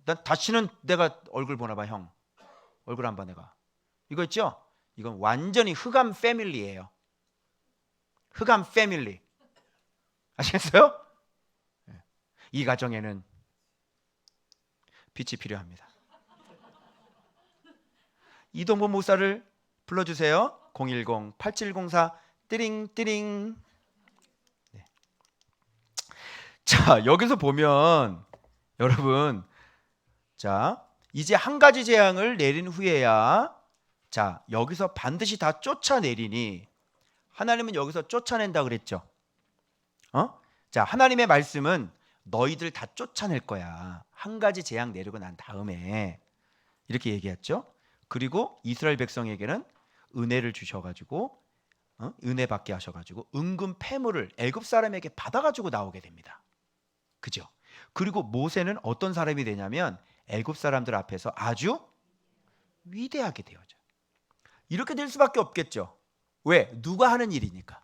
Speaker 1: 난 다시는 내가 얼굴 보나 봐 형. 얼굴 안 봐 내가. 이거 있죠? 이건 완전히 흑암 패밀리예요. 흑암 패밀리. 아시겠어요? 이 가정에는 빛이 필요합니다. 이동범 목사를 불러주세요. 010-8704 띠링띠링. 네. 자, 여기서 보면 여러분, 자 이제 한 가지 재앙을 내린 후에야 자 여기서 반드시 다 쫓아내리니 하나님은 여기서 쫓아낸다 그랬죠. 자 하나님의 말씀은 너희들 다 쫓아낼 거야. 한 가지 재앙 내리고 난 다음에 이렇게 얘기했죠. 그리고 이스라엘 백성에게는 은혜를 주셔가지고 은혜 받게 하셔가지고 은금 패물을 애굽 사람에게 받아가지고 나오게 됩니다. 그죠? 그리고 모세는 어떤 사람이 되냐면 애굽 사람들 앞에서 아주 위대하게 되어져. 이렇게 될 수밖에 없겠죠. 왜? 누가 하는 일이니까.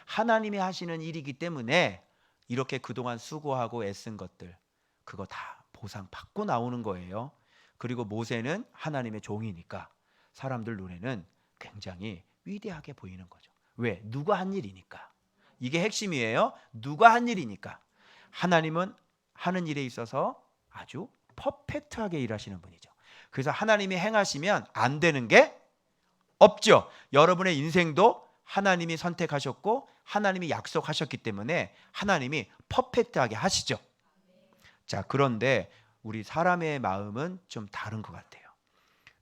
Speaker 1: 하나님이 하시는 일이기 때문에 이렇게 그동안 수고하고 애쓴 것들 그거 다 보상 받고 나오는 거예요. 그리고 모세는 하나님의 종이니까 사람들 눈에는 굉장히 위대하게 보이는 거죠. 왜? 누가 한 일이니까. 이게 핵심이에요. 누가 한 일이니까. 하나님은 하는 일에 있어서 아주 퍼펙트하게 일하시는 분이죠. 그래서 하나님이 행하시면 안 되는 게 없죠. 여러분의 인생도 하나님이 선택하셨고 하나님이 약속하셨기 때문에 하나님이 퍼펙트하게 하시죠. 자, 그런데 우리 사람의 마음은 좀 다른 것 같아요.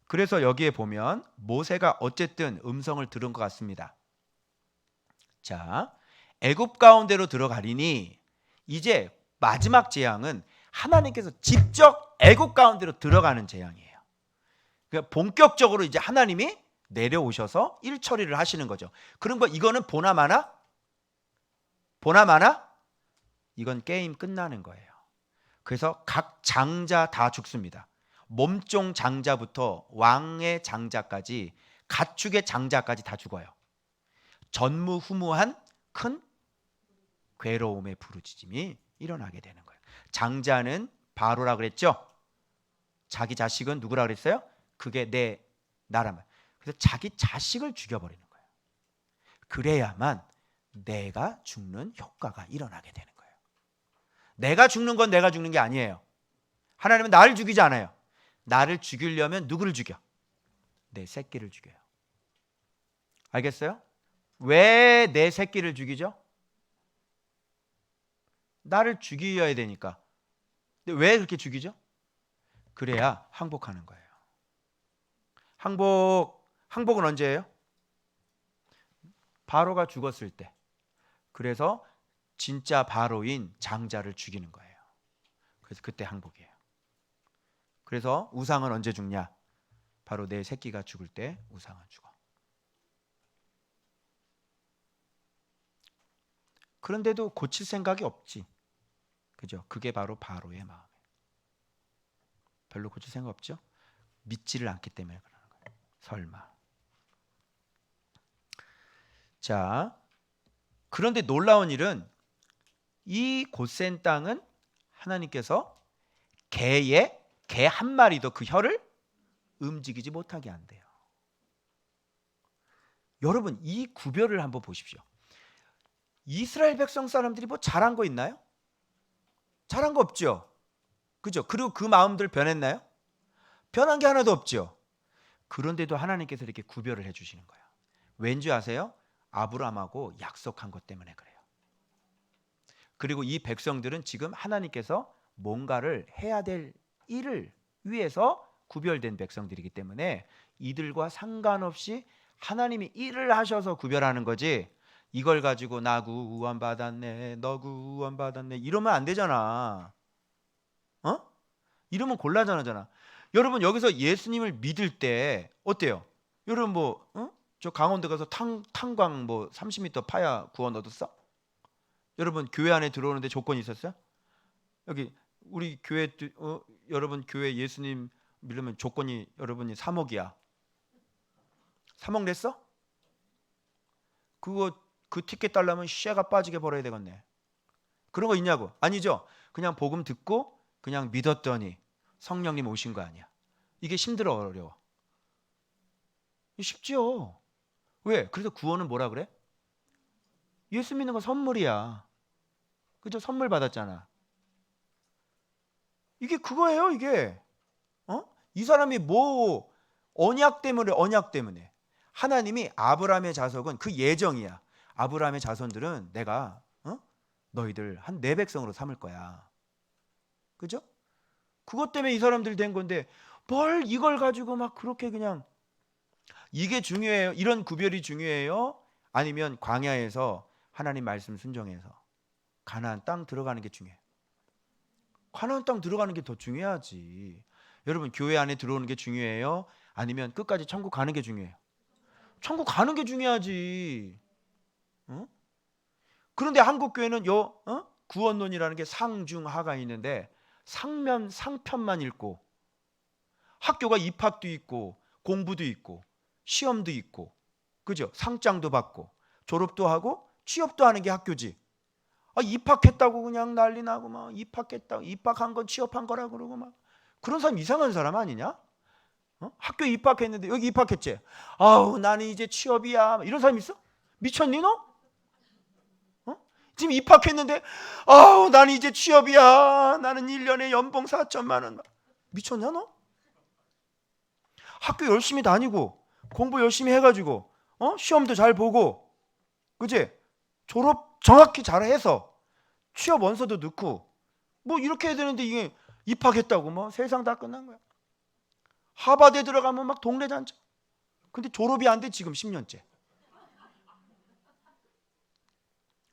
Speaker 1: 그래서 여기에 보면 모세가 어쨌든 음성을 들은 것 같습니다. 자, 애굽 가운데로 들어가리니 이제 마지막 재앙은 하나님께서 직접 애굽 가운데로 들어가는 재앙이에요. 그러니까 본격적으로 이제 하나님이 내려오셔서 일 처리를 하시는 거죠. 그런 거 이거는 보나마나 이건 게임 끝나는 거예요. 그래서 각 장자 다 죽습니다. 몸종 장자부터 왕의 장자까지 가축의 장자까지 다 죽어요. 전무후무한 큰 괴로움의 부르짖음이 일어나게 되는 거예요. 장자는 바로라 그랬죠. 자기 자식은 누구라 그랬어요? 그게 내 나라만. 그래서 자기 자식을 죽여버리는 거예요. 그래야만 내가 죽는 효과가 일어나게 되는 거예요. 내가 죽는 건 내가 죽는 게 아니에요. 하나님은 나를 죽이지 않아요. 나를 죽이려면 누구를 죽여? 내 새끼를 죽여요. 알겠어요? 왜 내 새끼를 죽이죠? 나를 죽여야 되니까. 근데 왜 그렇게 죽이죠? 그래야 항복하는 거예요. 항복은 언제예요? 바로가 죽었을 때. 그래서 진짜 바로인 장자를 죽이는 거예요. 그래서 그때 항복이에요. 그래서 우상은 언제 죽냐? 바로 내 새끼가 죽을 때 우상은 죽어. 그런데도 고칠 생각이 없지. 그죠? 그게 바로 바로의 마음이에요. 별로 고칠 생각 없죠? 믿지를 않기 때문에 그러는 거예요. 설마. 자, 그런데 놀라운 일은 이 고센 땅은 하나님께서 개 한 마리도 그 혀를 움직이지 못하게 한대요. 여러분 이 구별을 한번 보십시오. 이스라엘 백성 사람들이 뭐 잘한 거 있나요? 잘한 거 없죠. 그죠? 그리고 그 마음들 변했나요? 변한 게 하나도 없죠. 그런데도 하나님께서 이렇게 구별을 해주시는 거예요. 왠지 아세요? 아브라함하고 약속한 것 때문에 그래요. 그리고 이 백성들은 지금 하나님께서 뭔가를 해야 될 일을 위해서 구별된 백성들이기 때문에 이들과 상관없이 하나님이 일을 하셔서 구별하는 거지 이걸 가지고 나 구원받았네, 너 구원받았네 이러면 안 되잖아. 어? 이러면 곤란하잖아. 여러분 여기서 예수님을 믿을 때 어때요? 여러분 뭐 저 강원도 가서 탄광 뭐 30m 파야 구원 얻었어? 여러분 교회 안에 들어오는데 조건이 있었어요? 여기 우리 교회 여러분 교회 예수님 믿으면 조건이 여러분이 3억이야. 3억 냈어? 그거 그 티켓 달라면 쉐가 빠지게 벌어야 되겠네. 그런 거 있냐고? 아니죠. 그냥 복음 듣고 그냥 믿었더니 성령님 오신 거 아니야. 이게 힘들어 어려워? 쉽지요. 왜? 그래서 구원은 뭐라 그래? 예수 믿는 건 선물이야. 그죠? 선물 받았잖아. 이게 그거예요, 이게. 이 사람이 뭐 언약 때문에 하나님이 아브라함의 자손은 그 예정이야. 아브라함의 자손들은 내가 너희들 한 내 백성으로 삼을 거야. 그죠? 그것 때문에 이 사람들이 된 건데 뭘 이걸 가지고 막 그렇게 그냥 이게 중요해요. 이런 구별이 중요해요. 아니면 광야에서 하나님 말씀 순종해서 가나안 땅 들어가는 게 중요해. 가나안 땅 들어가는 게 더 중요하지. 여러분 교회 안에 들어오는 게 중요해요? 아니면 끝까지 천국 가는 게 중요해요? 천국 가는 게 중요하지. 어? 그런데 한국 교회는 구원론이라는 게 상중하가 있는데 상편만 읽고 학교가 입학도 있고 공부도 있고 시험도 있고 그죠? 상장도 받고 졸업도 하고 취업도 하는 게 학교지. 입학했다고 그냥 난리 나고 막 입학했다고 입학한 건 취업한 거라 그러고 막 그런 사람 이상한 사람 아니냐? 학교 입학했는데 여기 입학했지. 아우 나는 이제 취업이야. 이런 사람 있어? 미쳤니 너? 지금 입학했는데 아우 나는 이제 취업이야. 나는 1년에 연봉 4천만 원. 미쳤냐 너? 학교 열심히 다니고 공부 열심히 해가지고 시험도 잘 보고 그지? 졸업 정확히 잘해서 취업 원서도 넣고 뭐 이렇게 해야 되는데 이게 입학했다고 뭐 세상 다 끝난 거야. 하버드에 들어가면 막 동네 잔치. 근데 졸업이 안 돼 지금 10년째.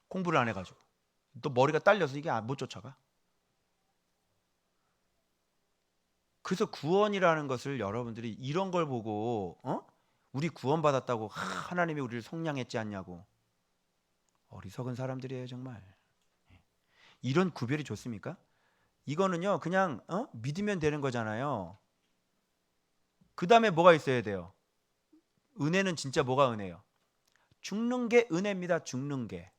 Speaker 1: 공부를 안 해가지고 또 머리가 딸려서 이게 못 쫓아가. 그래서 구원이라는 것을 여러분들이 이런 걸 보고 우리 구원받았다고 하나님이 우리를 속량했지 않냐고 어리석은 사람들이에요 정말. 이런 구별이 좋습니까? 이거는요 그냥 믿으면 되는 거잖아요. 그 다음에 뭐가 있어야 돼요? 은혜는 진짜 뭐가 은혜예요? 죽는 게 은혜입니다. 죽는 게.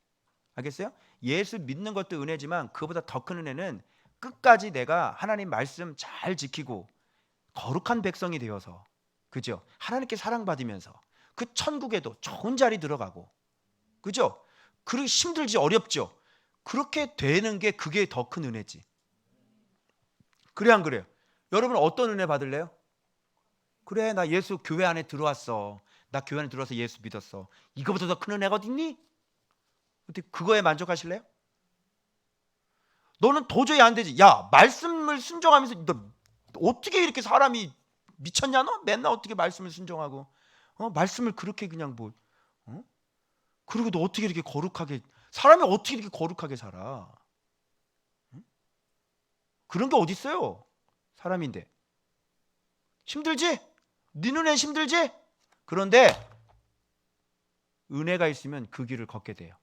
Speaker 1: 알겠어요? 예수 믿는 것도 은혜지만 그보다 더 큰 은혜는 끝까지 내가 하나님 말씀 잘 지키고 거룩한 백성이 되어서 그죠? 하나님께 사랑받으면서 그 천국에도 좋은 자리 들어가고 그죠? 그러기 힘들지 어렵죠? 그렇게 되는 게 그게 더 큰 은혜지. 그래 안 그래요? 여러분 어떤 은혜 받을래요? 그래 나 예수 교회 안에 들어왔어. 나 교회 안에 들어와서 예수 믿었어. 이거보다 더 큰 은혜가 어디 있니? 어떻게 그거에 만족하실래요? 너는 도저히 안 되지. 야 말씀을 순종하면서 너 어떻게 이렇게 사람이 미쳤냐 너? 맨날 어떻게 말씀을 순종하고 말씀을 그렇게 그냥 뭐 그리고 너 어떻게 이렇게 거룩하게 사람이 어떻게 이렇게 거룩하게 살아? 그런 게 어디 있어요? 사람인데 힘들지? 네 눈에 힘들지? 그런데 은혜가 있으면 그 길을 걷게 돼요.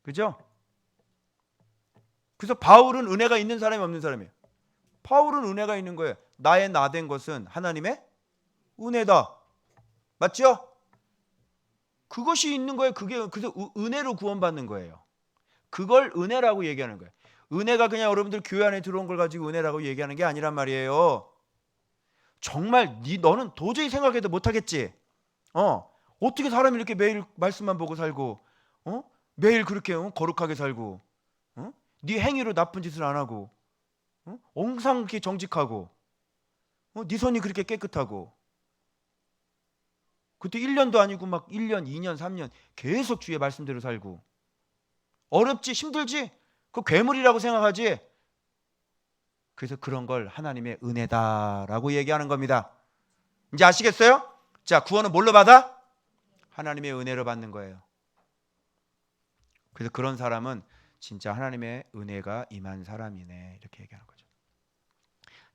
Speaker 1: 그죠? 그래서 바울은 은혜가 있는 사람이 없는 사람이에요. 바울은 은혜가 있는 거예요. 나의 나 된 것은 하나님의 은혜다. 맞죠? 그것이 있는 거예요. 그게 그래서 은혜로 구원받는 거예요. 그걸 은혜라고 얘기하는 거예요. 은혜가 그냥 여러분들 교회 안에 들어온 걸 가지고 은혜라고 얘기하는 게 아니란 말이에요. 정말 너는 도저히 생각해도 못하겠지. 어떻게 사람이 이렇게 매일 말씀만 보고 살고 매일 그렇게 거룩하게 살고 네 행위로 나쁜 짓을 안 하고 엉상 그렇게 정직하고 네 손이 그렇게 깨끗하고 그때 1년도 아니고 막 1년, 2년, 3년 계속 주의 말씀대로 살고 어렵지 힘들지? 그 괴물이라고 생각하지? 그래서 그런 걸 하나님의 은혜다라고 얘기하는 겁니다. 이제 아시겠어요? 자, 구원은 뭘로 받아? 하나님의 은혜로 받는 거예요. 그래서 그런 사람은 진짜 하나님의 은혜가 임한 사람이네, 이렇게 얘기하는 거죠.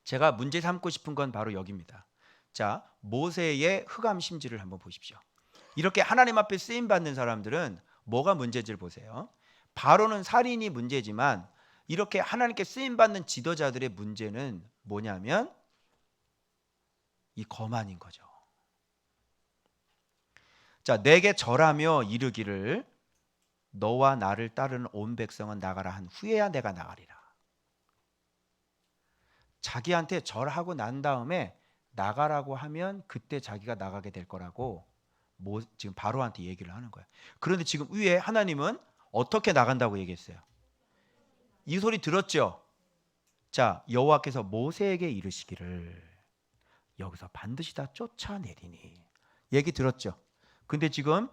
Speaker 1: 제가 문제 삼고 싶은 건 바로 여기입니다. 자, 모세의 흑암 심지를 한번 보십시오. 이렇게 하나님 앞에 쓰임 받는 사람들은 뭐가 문제인지를 보세요. 바로는 살인이 문제지만 이렇게 하나님께 쓰임 받는 지도자들의 문제는 뭐냐면 이 거만인 거죠. 자, 내게 절하며 이르기를 너와 나를 따르는 온 백성은 나가라 한 후에야 내가 나가리라. 자기한테 절하고 난 다음에 나가라고 하면 그때 자기가 나가게 될 거라고 지금 바로한테 얘기를 하는 거예요. 그런데 지금 위에 하나님은 어떻게 나간다고 얘기했어요? 이 소리 들었죠? 자, 여호와께서 모세에게 이르시기를 여기서 반드시 다 쫓아내리니, 얘기 들었죠? 근데 지금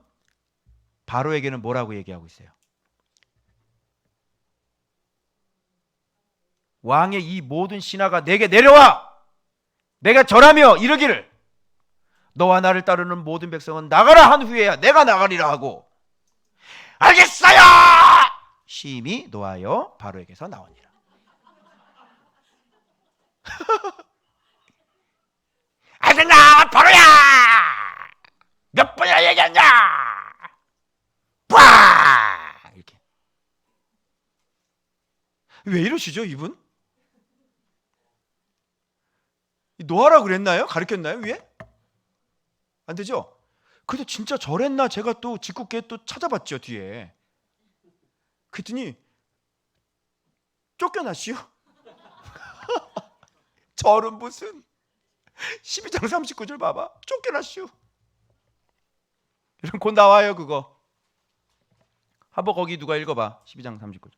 Speaker 1: 바로에게는 뭐라고 얘기하고 있어요? 왕의 이 모든 신하가 내게 내려와 내가 절하며 이르기를 너와 나를 따르는 모든 백성은 나가라 한 후에야 내가 나가리라 하고 알겠어요! 심히 노하여 바로에게서 나오니라. 알겠나 바로야! 몇 번이나 얘기했냐! 빠! 이렇게. 왜 이러시죠, 이분? 노하라고 그랬나요? 가르쳤나요, 위에? 안 되죠? 그래도 진짜 저랬나 제가 또 짓궂게 또 찾아봤죠, 뒤에. 그랬더니 쫓겨났시오. 저는 무슨 12장 39절 봐봐. 쫓겨났시오. 이런 곧 나와요, 그거. 한번 거기 누가 읽어봐. 12장 39절.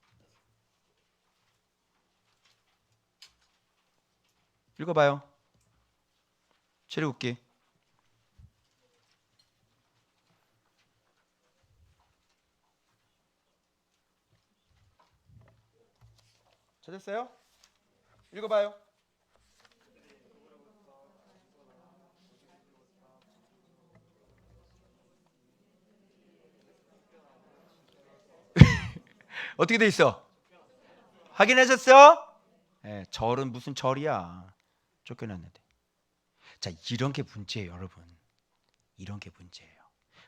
Speaker 1: 읽어봐요. 출애굽기. 찾았어요? 읽어봐요. 어떻게 돼 있어? 확인하셨어? 네, 절은 무슨 절이야. 쫓겨났는데. 자, 이런 게 문제예요, 여러분. 이런 게 문제예요.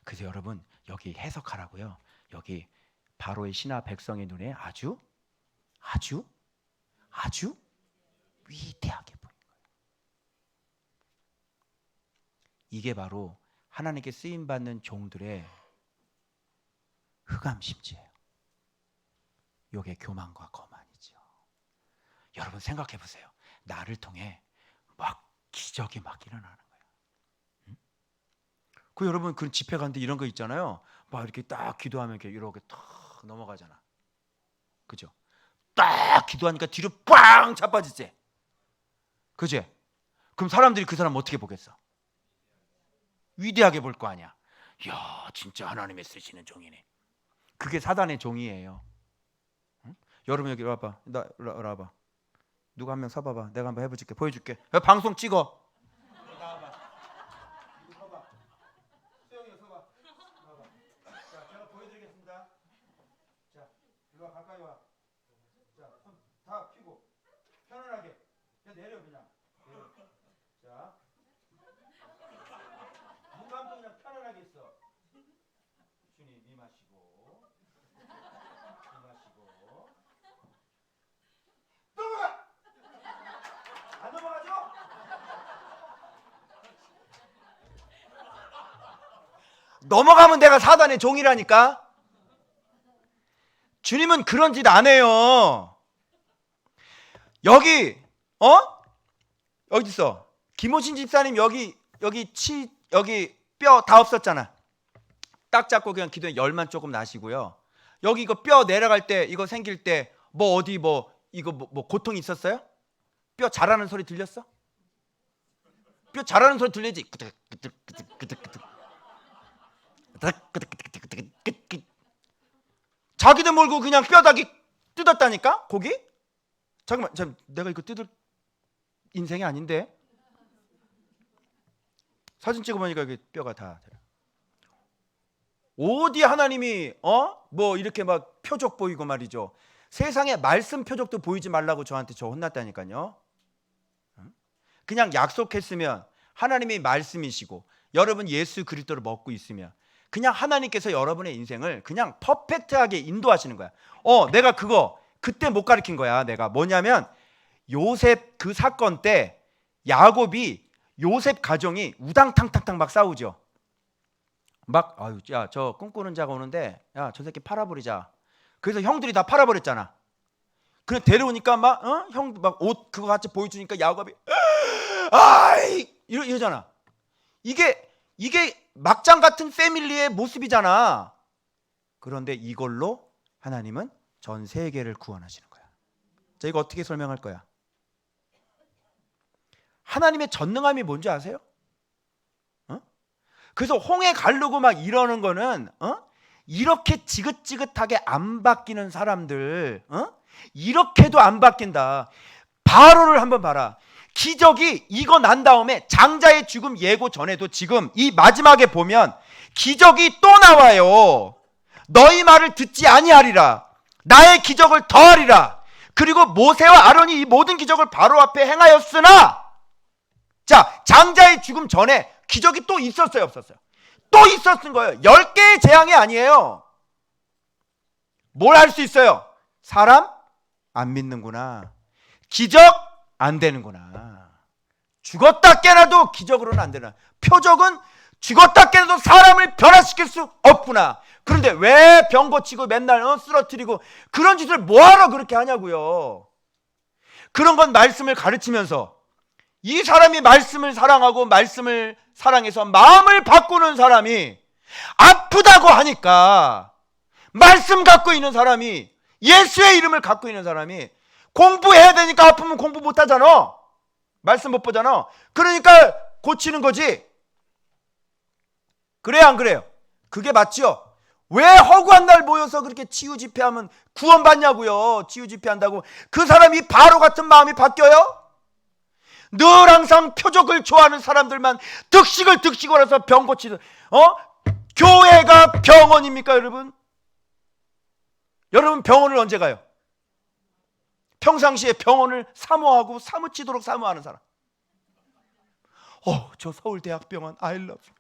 Speaker 1: 그래서 여러분 여기 해석하라고요. 여기 바로의 신하 백성의 눈에 아주 위대하게 보인 거예요. 이게 바로 하나님께 쓰임 받는 종들의 흑암 심지예요. 이게 교만과 거만이죠. 여러분 생각해 보세요. 나를 통해 막 기적이 막 일어나는 거예요. 응? 그 여러분 그 집회 갔는데 이런 거 있잖아요. 막 이렇게 딱 기도하면 이렇게 탁 넘어가잖아. 그죠? 딱 기도하니까 뒤로 빵 자빠지지. 그지? 그럼 사람들이 그 사람 어떻게 보겠어? 위대하게 볼 거 아니야. 이야, 진짜 하나님의 쓰시는 종이네. 그게 사단의 종이에요. 응? 여러분 여기 와봐. 나 와봐. 누가 한 명 서봐봐. 내가 한번 해볼게. 보여줄게. 방송 찍어. 나와봐. 이거 서봐. 수영이 서봐. 나와봐. 자, 제가 보여드리겠습니다. 자, 이리 와, 가까이 와. 자, 손 다 펴고 편안하게. 그냥 내려 그냥. 내려. 자, 눈 감고 그냥 편안하게 있어. 주님 이 마시고, 이 마시고. 넘어가. 안 넘어가죠? 넘어가면 내가 사단의 종이라니까. 주님은 그런 짓 안 해요. 여기 여기 있어. 김호신 집사님 여기 뼈 다 없었잖아. 딱 잡고 그냥 기도에 열만 조금 나시고요. 여기 이거 뼈 내려갈 때 이거 생길 때 뭐 어디 뭐 이거 뭐 고통 있었어요? 뼈 자라는 소리 들렸어? 뼈 자라는 소리 들리지? 자기도 모르고 그냥 뼈다귀 뜯었다니까? 고기? 잠깐만, 내가 이거 뜯을 인생이 아닌데? 사진 찍어보니까 이게 뼈가 다. 어디 하나님이 뭐 이렇게 막 표적 보이고 말이죠. 세상에 말씀 표적도 보이지 말라고 저한테 저 혼났다니까요. 그냥 약속했으면 하나님이 말씀이시고 여러분 예수 그리스도를 먹고 있으면 그냥 하나님께서 여러분의 인생을 그냥 퍼펙트하게 인도하시는 거야. 내가 그때 못 가르친 거야. 내가 뭐냐면 요셉 그 사건 때 야곱이 요셉 가정이 우당탕탕탕 막 싸우죠. 막 야, 저 꿈꾸는 자가 오는데 야, 저 새끼 팔아버리자. 그래서 형들이 다 팔아버렸잖아. 그래 데려오니까 형 막 옷 그거 같이 보여주니까 야곱이 아이 이러잖아. 이게 막장 같은 패밀리의 모습이잖아. 그런데 이걸로 하나님은 전 세계를 구원하시는 거야. 자, 이거 어떻게 설명할 거야? 하나님의 전능함이 뭔지 아세요? 그래서 홍해 가르고 막 이러는 거는 이렇게 지긋지긋하게 안 바뀌는 사람들 이렇게도 안 바뀐다. 바로를 한번 봐라. 기적이 이거 난 다음에 장자의 죽음 예고 전에도 지금 이 마지막에 보면 기적이 또 나와요. 너희 말을 듣지 아니하리라. 나의 기적을 더하리라. 그리고 모세와 아론이 이 모든 기적을 바로 앞에 행하였으나, 자, 장자의 죽음 전에 기적이 또 있었어요, 없었어요? 또 있었던 거예요. 10개의 재앙이 아니에요. 뭘 할 수 있어요? 사람 안 믿는구나. 기적 안 되는구나. 죽었다 깨나도 기적으로는 안 되나. 표적은 죽었다 깨나도 사람을 변화시킬 수 없구나. 그런데 왜 병 고치고 맨날 쓰러뜨리고 그런 짓을 뭐하러 그렇게 하냐고요. 그런 건 말씀을 가르치면서 이 사람이 말씀을 사랑하고 말씀을 사랑해서 마음을 바꾸는 사람이 아프다고 하니까 말씀 갖고 있는 사람이 예수의 이름을 갖고 있는 사람이 공부해야 되니까 아프면 공부 못하잖아. 말씀 못 보잖아. 그러니까 고치는 거지. 그래요 안 그래요? 그게 맞죠? 왜 허구한 날 모여서 그렇게 치유 집회하면 구원받냐고요. 치유 집회한다고 그 사람이 바로 같은 마음이 바뀌어요? 늘 항상 표적을 좋아하는 사람들만 득식을 해서 병 고치는 교회가 병원입니까 여러분? 여러분 병원을 언제 가요? 평상시에 병원을 사모하고 사무치도록 사모하는 사람. 저 서울대학병원 I love you.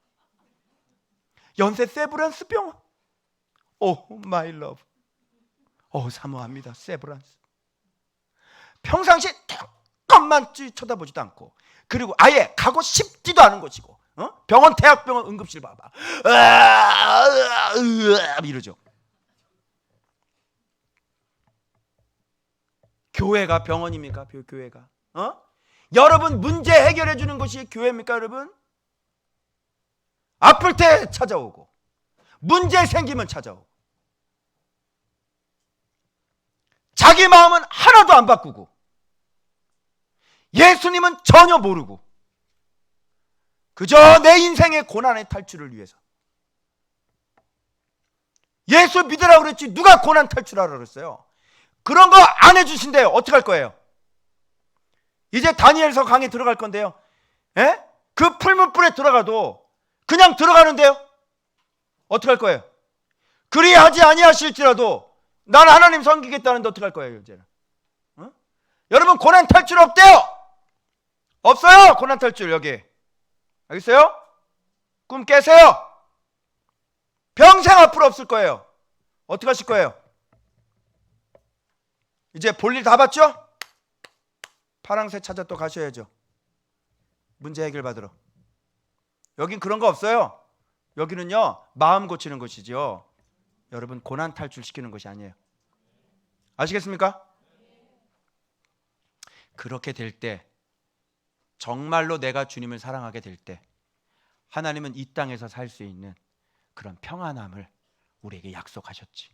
Speaker 1: 연세 세브란스 병원 my love. 사모합니다 세브란스. 평상시에 잠깐만 쳐다보지도 않고 그리고 아예 가고 싶지도 않은 곳이고 병원 대학병원 응급실 봐봐 이러죠. 교회가 병원입니까? 교회가 여러분 문제 해결해 주는 것이 교회입니까 여러분? 아플 때 찾아오고 문제 생기면 찾아오고 자기 마음은 하나도 안 바꾸고 예수님은 전혀 모르고 그저 내 인생의 고난의 탈출을 위해서. 예수 믿으라고 그랬지 누가 고난 탈출하라고 그랬어요? 그런 거 안 해주신대요. 어떻게 할 거예요? 이제 다니엘서 강의 들어갈 건데요. 그 풀문불에 들어가도 그냥 들어가는데요. 어떻게 할 거예요? 그리하지 아니하실지라도 난 하나님 섬기겠다는데 어떻게 할 거예요 이제는? 여러분 고난 탈출 없대요. 없어요 고난 탈출 여기. 알겠어요? 꿈 깨세요. 평생 앞으로 없을 거예요. 어떻게 하실 거예요? 이제 볼일 다 봤죠? 파랑새 찾아 또 가셔야죠. 문제 해결 받으러. 여긴 그런 거 없어요. 여기는요 마음 고치는 곳이죠. 여러분 고난 탈출시키는 것이 아니에요. 아시겠습니까? 그렇게 될 때 정말로 내가 주님을 사랑하게 될 때 하나님은 이 땅에서 살 수 있는 그런 평안함을 우리에게 약속하셨지.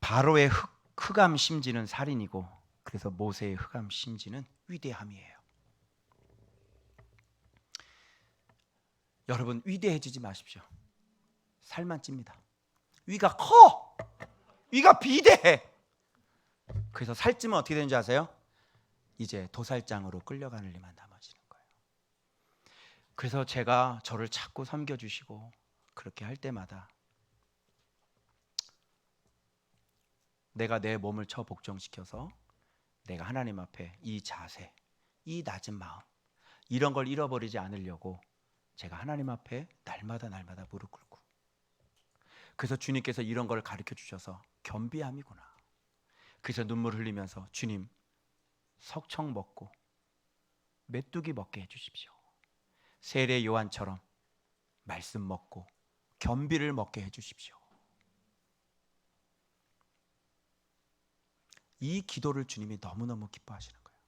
Speaker 1: 바로의 흑암 심지는 살인이고 그래서 모세의 흑암 심지는 위대함이에요. 여러분 위대해지지 마십시오. 살만 찝니다. 위가 커. 위가 비대해. 그래서 살찌면 어떻게 되는지 아세요? 이제 도살장으로 끌려가는 일만 남아지는 거예요. 그래서 제가 저를 자꾸 섬겨주시고 그렇게 할 때마다 내가 내 몸을 처 복종시켜서 내가 하나님 앞에 이 자세, 이 낮은 마음, 이런 걸 잃어버리지 않으려고 제가 하나님 앞에 날마다 무릎 꿇고, 그래서 주님께서 이런 걸 가르쳐 주셔서 겸비함이구나. 그래서 눈물 흘리면서 주님, 석청 먹고 메뚜기 먹게 해주십시오. 세례 요한처럼 말씀 먹고 겸비를 먹게 해주십시오. 이 기도를 주님이 너무너무 기뻐하시는 거예요.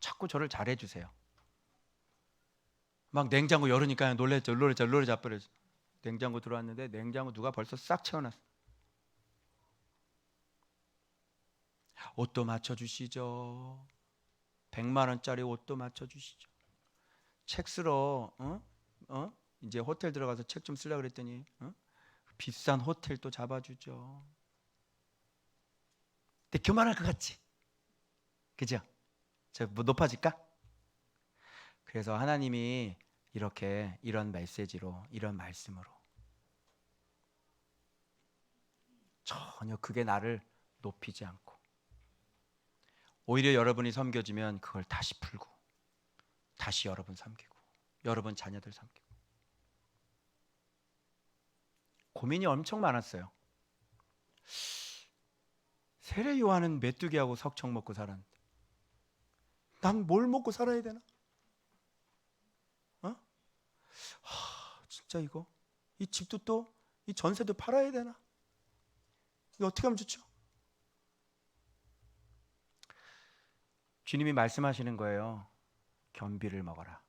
Speaker 1: 자꾸 저를 잘해주세요. 막 냉장고 열으니까 놀랬죠. 자버렸죠. 냉장고 들어왔는데 냉장고 누가 벌써 싹 채워놨어. 옷도 맞춰주시죠. 100만 원짜리 옷도 맞춰주시죠. 책 쓰러 이제 호텔 들어가서 책 좀 쓰려고 그랬더니 비싼 호텔도 잡아주죠. 근데 교만할 것 같지? 그죠? 저 뭐 높아질까? 그래서 하나님이 이렇게 이런 메시지로, 이런 말씀으로 전혀 그게 나를 높이지 않고, 오히려 여러분이 섬겨지면 그걸 다시 풀고 다시 여러분 섬기고 여러분 자녀들 섬기고. 고민이 엄청 많았어요. 세례 요한은 메뚜기하고 석청 먹고 살았는데 난 뭘 먹고 살아야 되나? 진짜 이거 이 집도 또 이 전세도 팔아야 되나? 이거 어떻게 하면 좋죠? 주님이 말씀하시는 거예요. 겸비를 먹어라.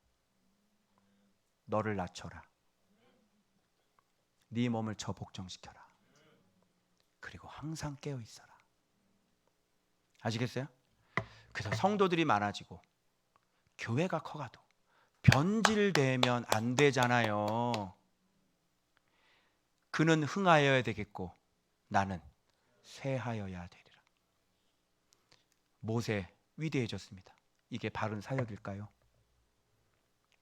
Speaker 1: 너를 낮춰라. 네 몸을 저 복종시켜라. 그리고 항상 깨어 있어라. 아시겠어요? 그래서 성도들이 많아지고 교회가 커가도 변질되면 안 되잖아요. 그는 흥하여야 되겠고 나는 쇠하여야 되리라. 모세 위대해졌습니다. 이게 바른 사역일까요?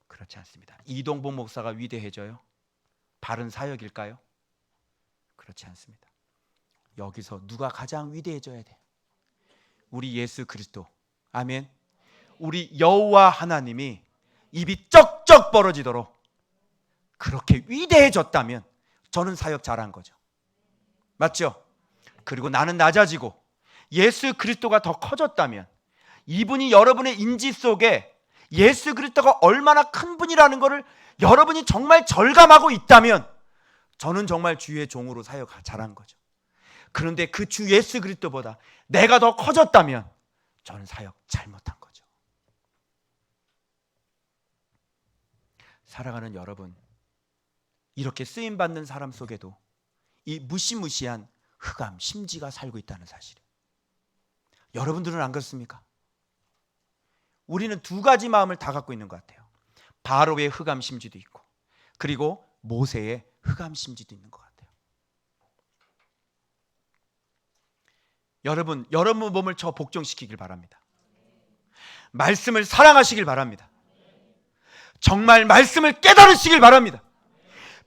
Speaker 1: 그렇지 않습니다. 이동복 목사가 위대해져요? 바른 사역일까요? 그렇지 않습니다. 여기서 누가 가장 위대해져야 돼? 우리 예수 그리스도. 아멘. 우리 여호와 하나님이 입이 쩍쩍 벌어지도록 그렇게 위대해졌다면 저는 사역 잘한 거죠. 맞죠? 그리고 나는 낮아지고 예수 그리스도가 더 커졌다면, 이분이 여러분의 인지 속에 예수 그리스도가 얼마나 큰 분이라는 것을 여러분이 정말 절감하고 있다면 저는 정말 주의 종으로 사역 잘한 거죠. 그런데 그 주 예수 그리스도보다 내가 더 커졌다면 저는 사역 잘못한 거죠. 사랑하는 여러분, 이렇게 쓰임받는 사람 속에도 이 무시무시한 흑암, 심지가 살고 있다는 사실. 여러분들은 안 그렇습니까? 우리는 두 가지 마음을 다 갖고 있는 것 같아요. 바로의 흑암 심지도 있고, 그리고 모세의 흑암 심지도 있는 것 같아요. 여러분 몸을 저 복종시키길 바랍니다. 말씀을 사랑하시길 바랍니다. 정말 말씀을 깨달으시길 바랍니다.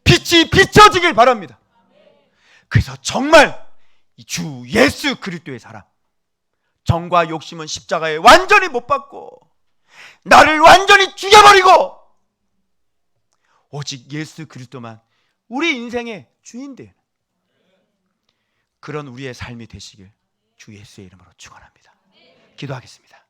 Speaker 1: 빛이 비춰지길 바랍니다. 그래서 정말 주 예수 그리스도의 사랑, 정과 욕심은 십자가에 완전히 못 박고 나를 완전히 죽여버리고 오직 예수 그리스도만 우리 인생의 주인 되는 그런 우리의 삶이 되시길 주 예수의 이름으로 축원합니다. 기도하겠습니다.